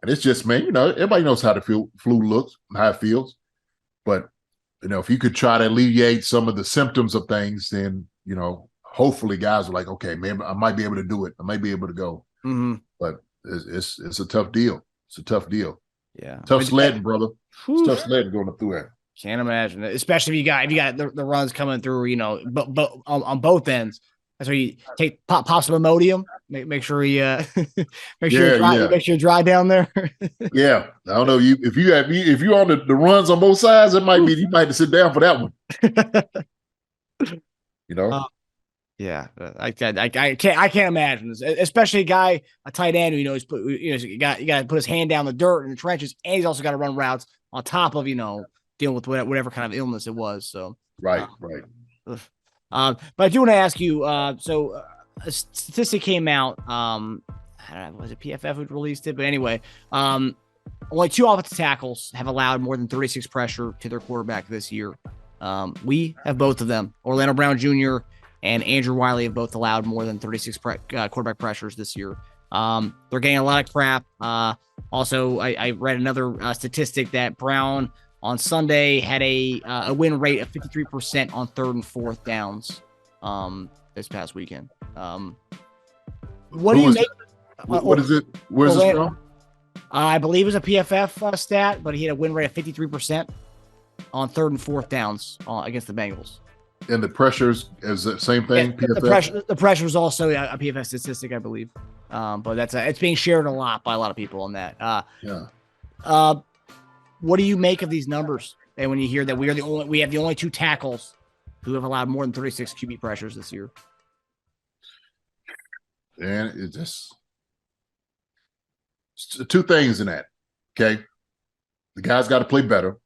And it's just, man, everybody knows how the flu looks, how it feels. But, if you could try to alleviate some of the symptoms of things, then, hopefully guys are like, okay, man, I might be able to do it. I might be able to go. Mm-hmm. But it's a tough deal. It's a tough deal. Yeah. Tough sledding, brother. It's tough sledding going up through there. Can't imagine it. Especially if you got the runs coming through, but on both ends. That's where you pop some Imodium. Make sure you make sure you dry down there. Yeah, I don't know if you're on the runs on both sides, it might be you might have to sit down for that one. Yeah, I can't imagine this, especially a tight end who you got to put his hand down the dirt in the trenches, and he's also got to run routes on top of dealing with whatever kind of illness it was. So right. But I do want to ask you. So a statistic came out. I don't know, was it PFF who released it? But anyway, only 2 offensive tackles have allowed more than 36 pressure to their quarterback this year. We have both of them. Orlando Brown Jr. and Andrew Wylie have both allowed more than 36 quarterback pressures this year. They're getting a lot of crap. Also, I read another statistic that Brown on Sunday had a win rate of 53% on 3rd and 4th downs this past weekend. What do you make? What is it? Where's this from? I believe it was a PFF stat, but he had a win rate of 53% on 3rd and 4th downs against the Bengals. And the pressures is the same thing? Yeah, the pressure was also a PFF statistic, I believe. But it's being shared a lot by a lot of people on that. What do you make of these numbers? And when you hear that we have the only 2 tackles who have allowed more than 36 QB pressures this year? And it's just 2 things in that. Okay. The guy's got to play better.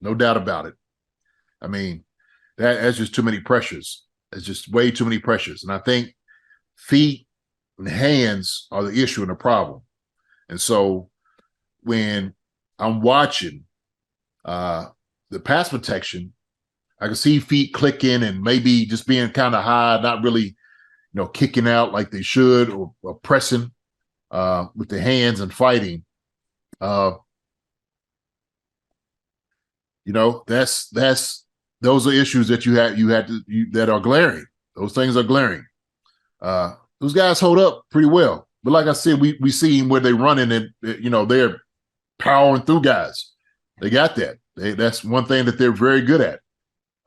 No doubt about it. I mean, that's just too many pressures. It's just way too many pressures. And I think feet and hands are the issue and the problem. And so when I'm watching the pass protection, I can see feet clicking and maybe just being kind of high, not really, kicking out like they should or pressing with the hands and fighting. Those are issues that that are glaring. Those things are glaring. Those guys hold up pretty well. But like I said, we see where they're running and, they're powering through guys. They got that. That's one thing that they're very good at.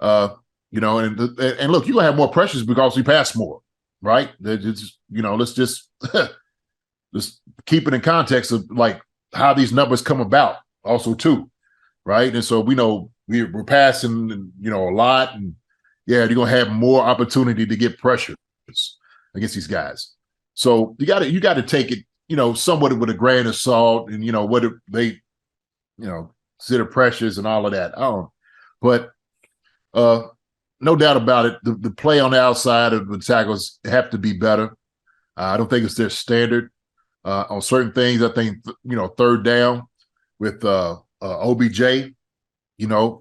And look, you're going to have more pressures because we pass more. right? They're just, let's just just keep it in context of like how these numbers come about also too, right? And so we know we're passing, a lot, and yeah, you're gonna have more opportunity to get pressure against these guys. So you got to take it, somewhat with a grain of salt, and what they, consider pressures and all of that. But no doubt about it, the play on the outside of the tackles have to be better. I don't think it's their standard on certain things. I think third down with OBJ,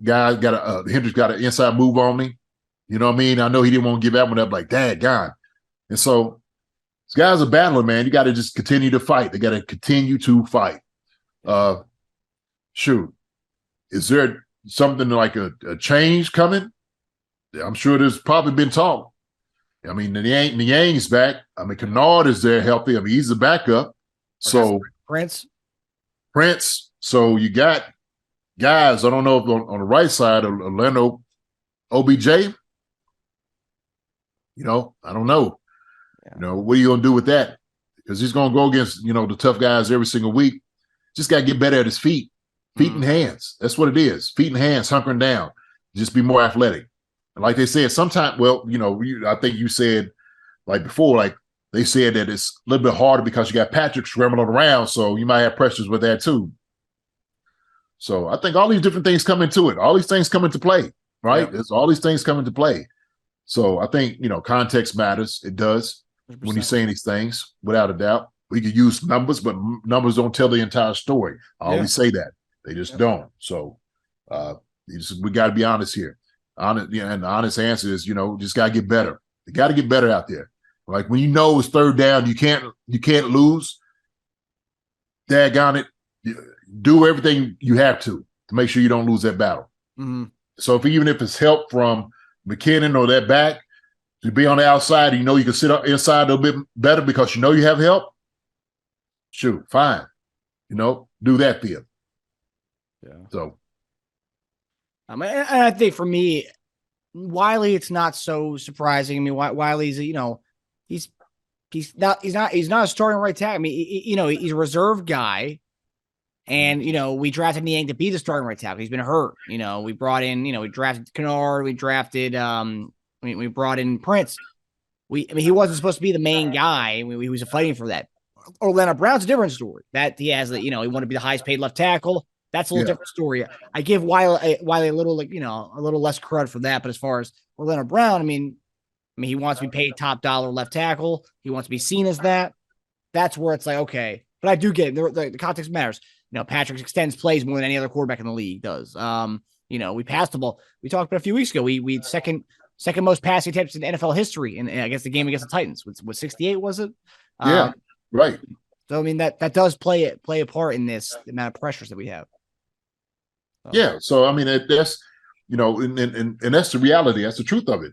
guys got Hendricks got an inside move on me. You know what I mean? I know he didn't want to give that one up, like, dad, gone. And so this guy's a battler, man. You got to just continue to fight. They got to continue to fight. Shoot. Is there something like a change coming? I'm sure there's probably been talk. I mean, Niang's back. I mean, Kennard is there healthy. I mean, he's the backup. So Prince. So you got guys, I don't know if on the right side of Orlando, OBJ, I don't know. Yeah. What are you going to do with that? Because he's going to go against, the tough guys every single week. Just got to get better at his feet and hands. That's what it is. Feet and hands, hunkering down. Just be more athletic. And like they said, sometimes, I think you said, like before, like they said that it's a little bit harder because you got Patrick scrambling around, so you might have pressures with that too. So I think all these different things come into it. All these things come into play, right? Yep. There's all these things come into play. So I think, context matters. It does 100%. When you're saying these things, without a doubt. We could use numbers, but numbers don't tell the entire story. I always say that. They just don't. So we got to be honest here. And the honest answer is, just got to get better. You got to get better out there. Like when it's third down, you can't lose. Daggone it. Do everything you have to make sure you don't lose that battle. Mm-hmm. So even if it's help from McKinnon or that back to be on the outside, you can sit up inside a little bit better because you have help. Shoot, fine. Do that for you. Yeah. So, and I think for me, Wylie, it's not so surprising. I mean, Wylie's, he's not a starting right tackle. I mean, he's a reserve guy. And, we drafted Niang to be the starting right tackle. He's been hurt. We brought in, we drafted Kennard. We drafted, we brought in Prince. He wasn't supposed to be the main guy. He was fighting for that. Orlando Brown's a different story. That he has, he wanted to be the highest paid left tackle. That's a little different story. I give Wylie a little, a little less credit for that. But as far as Orlando Brown, I mean, he wants to be paid top dollar left tackle. He wants to be seen as that. That's where it's like, okay. But I do get it. The context matters. Patrick extends plays more than any other quarterback in the league does. We passed the ball. We talked about a few weeks ago. We second most passing attempts in NFL history, and I guess the game against the Titans was 68, was it? Yeah, right. So I mean that does play a part in this amount of pressures that we have. Yeah. So I mean that's and that's the reality. That's the truth of it.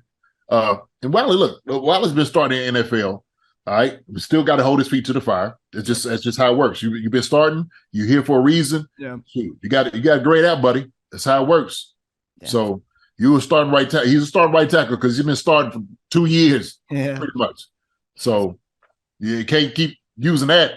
And Wylie's been starting in the NFL. All right, we still got to hold his feet to the fire. That's just how it works. You've been starting. You're here for a reason. Yeah, you got to grade out, buddy. That's how it works. Yeah. So you were starting right tackle. He's a starting right tackle because he's been starting for 2 years, pretty much. So you can't keep using that.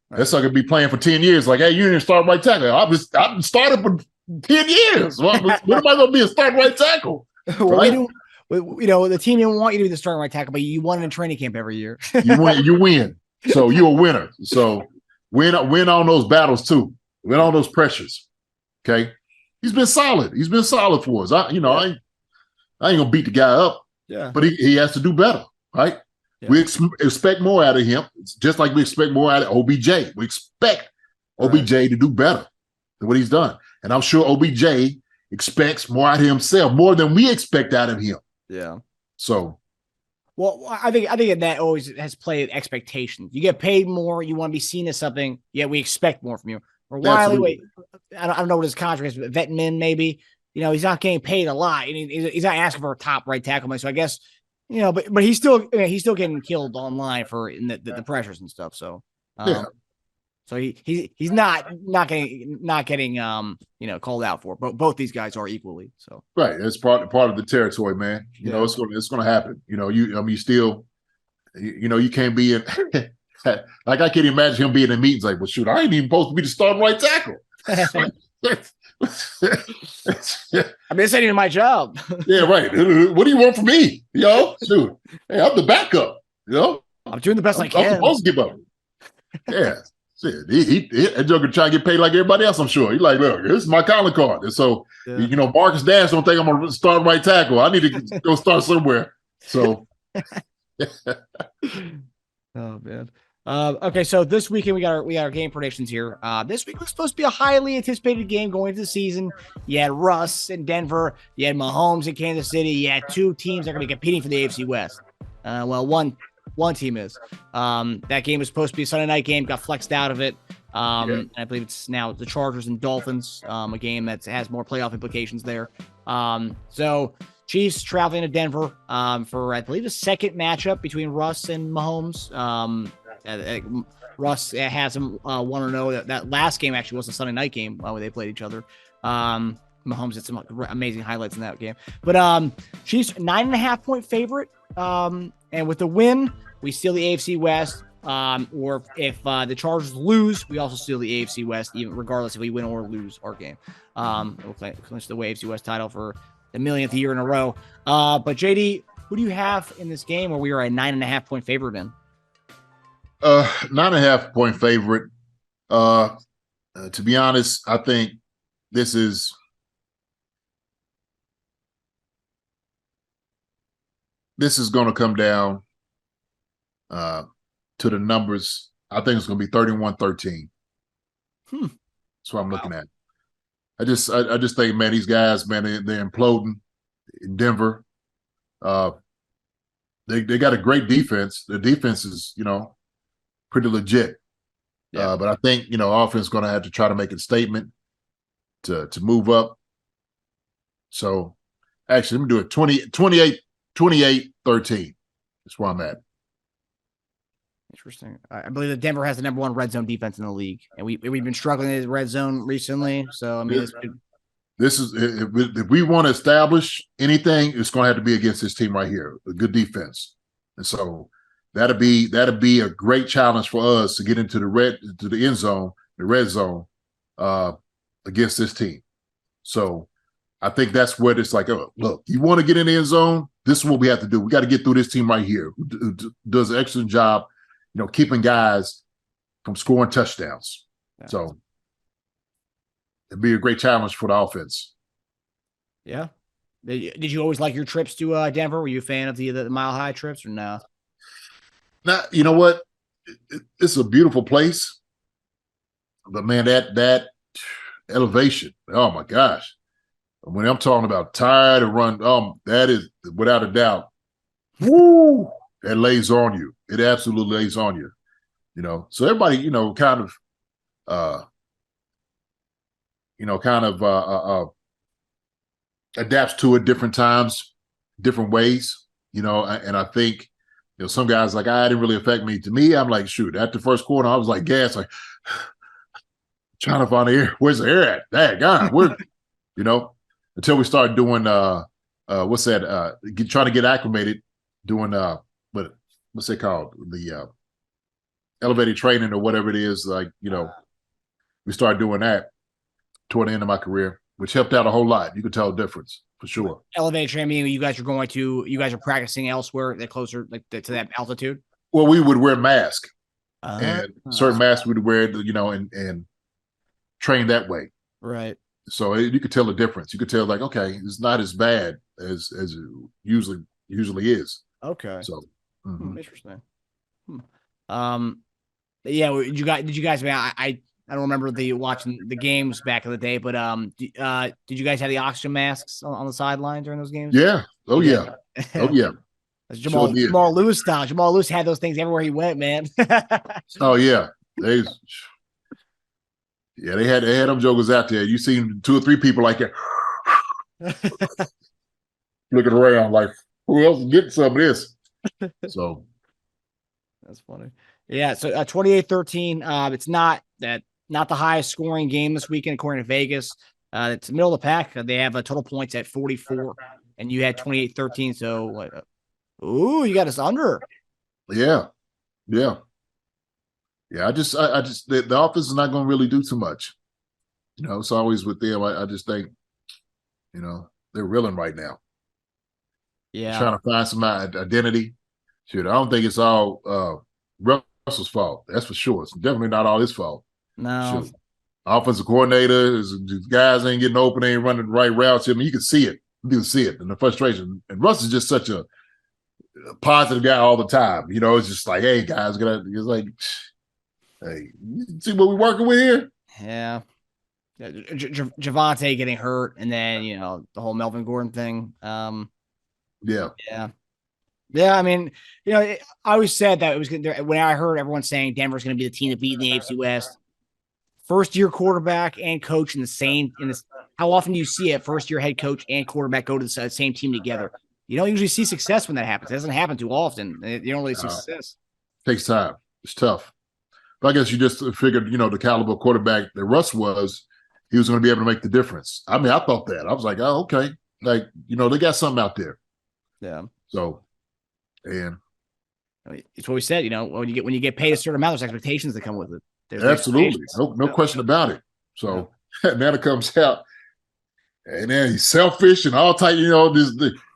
Right. That's like be playing for 10 years. Like, hey, you didn't start right tackle. I've been starting for 10 years. When am I going to be a starting right tackle? Right? The team didn't want you to be the starting right tackle, but you won in training camp every year. You win. So you're a winner. So win on those battles too. Win on those pressures. Okay. He's been solid. He's been solid for us. I ain't gonna beat the guy up. Yeah. But he has to do better, right? Yeah. We expect more out of him. It's just like we expect more out of OBJ. We expect OBJ to do better than what he's done. And I'm sure OBJ expects more out of himself, more than we expect out of him. Yeah. So, well, I think that always has played expectations. You get paid more, you want to be seen as something, yet we expect more from you. Or Wylie, I don't know what his contract is, but Vetman maybe. He's not getting paid a lot. He's not asking for a top right tackle. So I guess, but he's still getting killed online for the pressures and stuff. So So he's not getting called out for. But both these guys are equally so. Right, it's part of the territory, man. It's going to happen. You still You can't be in like I can't imagine him being in meetings like, well, shoot, I ain't even supposed to be the starting right tackle. I mean, this ain't even my job. Yeah, right. What do you want from me? Shoot. Hey, I'm the backup. I'm doing the best I I'm can. supposed to give up. Yeah. Shit. That joker try to get paid like everybody else, I'm sure. He's like, look, this is my calling card. And so, Marcus Dash don't think I'm going to start right tackle. I need to go start somewhere. So. Oh, man. Okay, so this weekend we got our game predictions here. This week was supposed to be a highly anticipated game going into the season. You had Russ in Denver. You had Mahomes in Kansas City. You had two teams that are going to be competing for the AFC West. Well, one team is. That game was supposed to be a Sunday night game. Got flexed out of it. I believe it's now the Chargers and Dolphins. A game that has more playoff implications there. So Chiefs traveling to Denver for, I believe, the second matchup between Russ and Mahomes. Russ has him 1-0. That last game actually was a Sunday night game where they played each other. Mahomes had some amazing highlights in that game. But Chiefs 9.5-point favorite. And with the win, we steal the AFC West. Or if the Chargers lose, we also steal the AFC West, even regardless if we win or lose our game. We'll clinch the AFC West title for the millionth year in a row. But JD, who do you have in this game where we are a 9.5-point favorite in? 9.5-point favorite. To be honest, I think this is going to come down to the numbers. I think it's going to be 31-13. That's what I'm looking at. I just think, man, these guys, man, they're imploding in Denver. They got a great defense. The defense is, pretty legit. Yeah. But I think, offense is going to have to try to make a statement to move up. So, actually, let me do it 28-13. That's where I'm at. Interesting. I believe that Denver has the number one red zone defense in the league, and we've been struggling in the red zone recently. So, I mean, this is if we want to establish anything, it's going to have to be against this team right here, a good defense. And so that'll be a great challenge for us to get into the end zone, the red zone, against this team. So I think that's what it's like. Oh, look, you want to get in the end zone? This is what we have to do. We got to get through this team right here, who does an excellent job, keeping guys from scoring touchdowns. Yeah. So it'd be a great challenge for the offense. Yeah. Did you always like your trips to Denver? Were you a fan of the Mile High trips or no? Now, you know what? It's a beautiful place. But, man, that elevation, oh, my gosh. When I'm talking about tired and run, that is, without a doubt, woo, that lays on you. It absolutely lays on you. So everybody, kind of adapts to it different times, different ways, and I think, some guys like, it didn't really affect me. To me, I'm like, shoot, at the first quarter, I was like gas, like trying to find the air. Where's the air at? That guy, where, until we started doing what's that? Trying to get acclimated, doing what's it called? The elevated training or whatever it is. Like, we started doing that toward the end of my career, which helped out a whole lot. You could tell the difference for sure. Elevated training, you guys are practicing elsewhere, that closer to that altitude? Well, we would wear masks, and certain masks we'd wear, and train that way. Right. So you could tell the difference. You could tell, like, okay, it's not as bad as it usually is. Okay. So interesting. Yeah. Did you guys? I don't remember watching the games back in the day, but did you guys have the oxygen masks on the sideline during those games? Yeah. Oh yeah. Oh yeah. Jamal Lewis style. Jamal Lewis had those things everywhere he went, man. Oh yeah. They had them jokers out there. You seen 2 or 3 people like that looking around like, who else is getting some of this? So that's funny. Yeah. So 28-13. It's not the highest scoring game this weekend according to Vegas. It's the middle of the pack. They have a total points at 44, and you had 28-13. So, you got us under. Yeah, yeah, yeah. I just the offense is not going to really do too much. It's always with them. I just think, they're reeling right now. Yeah. Trying to find some identity. Shoot, I don't think it's all Russell's fault. That's for sure. It's definitely not all his fault. No. Shoot. Offensive coordinator, guys ain't getting open, ain't running the right routes. I mean, you can see it. You can see it in the frustration. And Russ is just such a positive guy all the time. It's just like, hey, guys, it's like, hey, you see what we're working with here? Yeah. Javonte getting hurt, and then, the whole Melvin Gordon thing. Yeah. Yeah, I mean, I always said that it was when I heard everyone saying Denver's going to be the team to beat in the AFC West. First-year quarterback and coach in the same how often do you see a first-year head coach and quarterback go to the same team together? You don't usually see success when that happens. It doesn't happen too often. You don't really see success. Takes time. It's tough. But I guess you just figured, the caliber quarterback that Russ was, he was going to be able to make the difference. I mean, I thought that. I was like, oh, okay. Like, they got something out there. Yeah. So, and it's what we said, when you get paid a certain amount, there's expectations that come with it. There's absolutely. No question about it. So now it comes out. And then he's selfish and all type,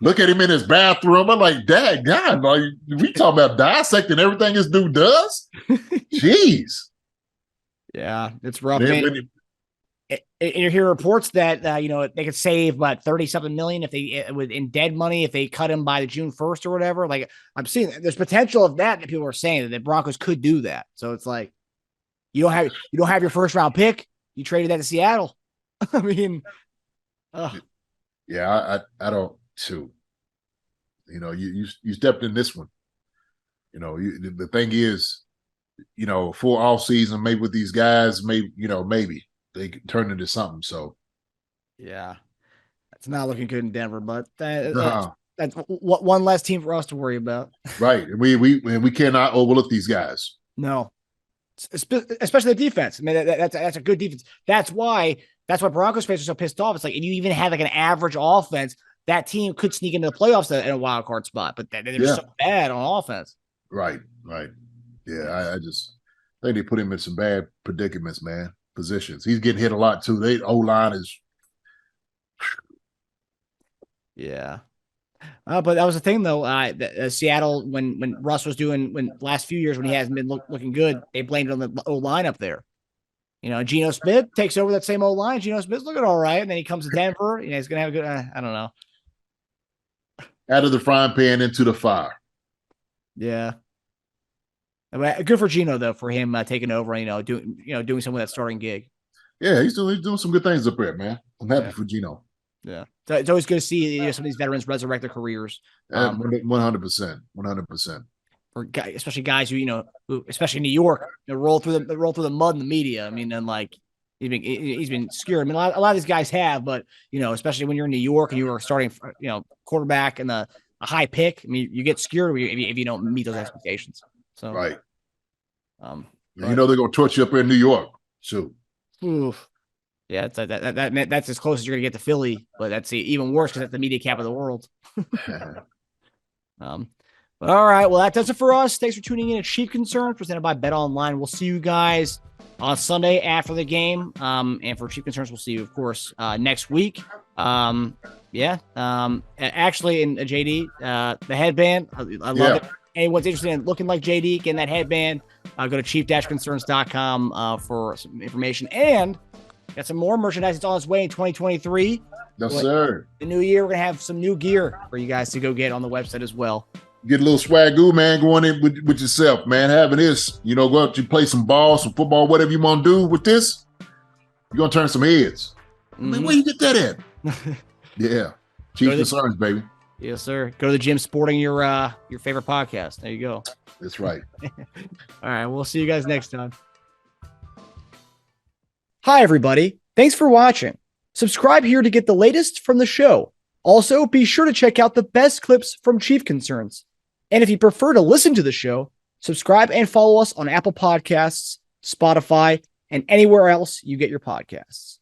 look at him in his bathroom. I'm like, dad, God, like, we talking about dissecting everything this dude does? Jeez. Yeah, it's rough. And you hear reports that, they could save, 30-something million if they, in dead money, if they cut him by the June 1st or whatever. Like, I'm seeing there's potential of that people are saying that the Broncos could do that. So it's like, you don't have your first round pick. You traded that to Seattle. I mean, yeah, I don't too. You stepped in this one. The thing is, full off season, maybe with these guys, maybe they could turn into something. So, yeah, it's not looking good in Denver, but that's one less team for us to worry about. Right, we cannot overlook these guys. No. Especially the defense. I mean, that's a good defense. That's why Broncos fans are so pissed off. It's like, if you even had like an average offense, that team could sneak into the playoffs in a wild card spot. But they're so bad on offense. Right. Yeah, I think they put him in some bad predicaments, man. Positions. He's getting hit a lot too. They O-line is. Yeah. But that was the thing, though. Seattle, when Russ was when last few years when he hasn't been looking good, they blamed it on the O-line up there. Geno Smith takes over that same O-line. Geno Smith's looking all right, and then he comes to Denver. He's going to have a good. I don't know. Out of the frying pan into the fire. Yeah. Good for Geno though, for him taking over. Doing some of that starting gig. Yeah, he's doing some good things up there, man. I'm happy for Geno. Yeah, so it's always good to see some of these veterans resurrect their careers. 100%. For guys, especially guys who especially in New York, roll through the mud in the media. I mean, and like he's been scared. I mean, a lot of these guys have, but especially when you're in New York and you are starting, quarterback and a high pick. I mean, you get scared if you don't meet those expectations. So right. They're gonna torch you up here in New York. So. Oof. Yeah, that's as close as you're gonna get to Philly, but that's even worse because that's the media cap of the world. But all right, well, that does it for us. Thanks for tuning in to Chief Concerns, presented by BetOnline. We'll see you guys on Sunday after the game. And for Chief Concerns, we'll see you, of course, next week. Actually, in JD, the headband, I love it. Anyone's interested in looking like JD, getting that headband, go to chief-concerns.com for some information. And got some more merchandise that's on its way in 2023. Yes, sir. The new year, we're going to have some new gear for you guys to go get on the website as well. Get a little swagoo, man, going in with yourself, man. Having this, go out, you play some ball, some football, whatever you want to do with this, you're going to turn some heads. Mm-hmm. Man, where you get that at? Yeah. Chief Concerns, baby. Yes, sir. Go to the gym sporting your favorite podcast. There you go. That's right. All right. We'll see you guys next time. Hi, everybody. Thanks for watching. Subscribe here to get the latest from the show. Also, be sure to check out the best clips from Chief Concerns. And if you prefer to listen to the show, subscribe and follow us on Apple Podcasts, Spotify, and anywhere else you get your podcasts.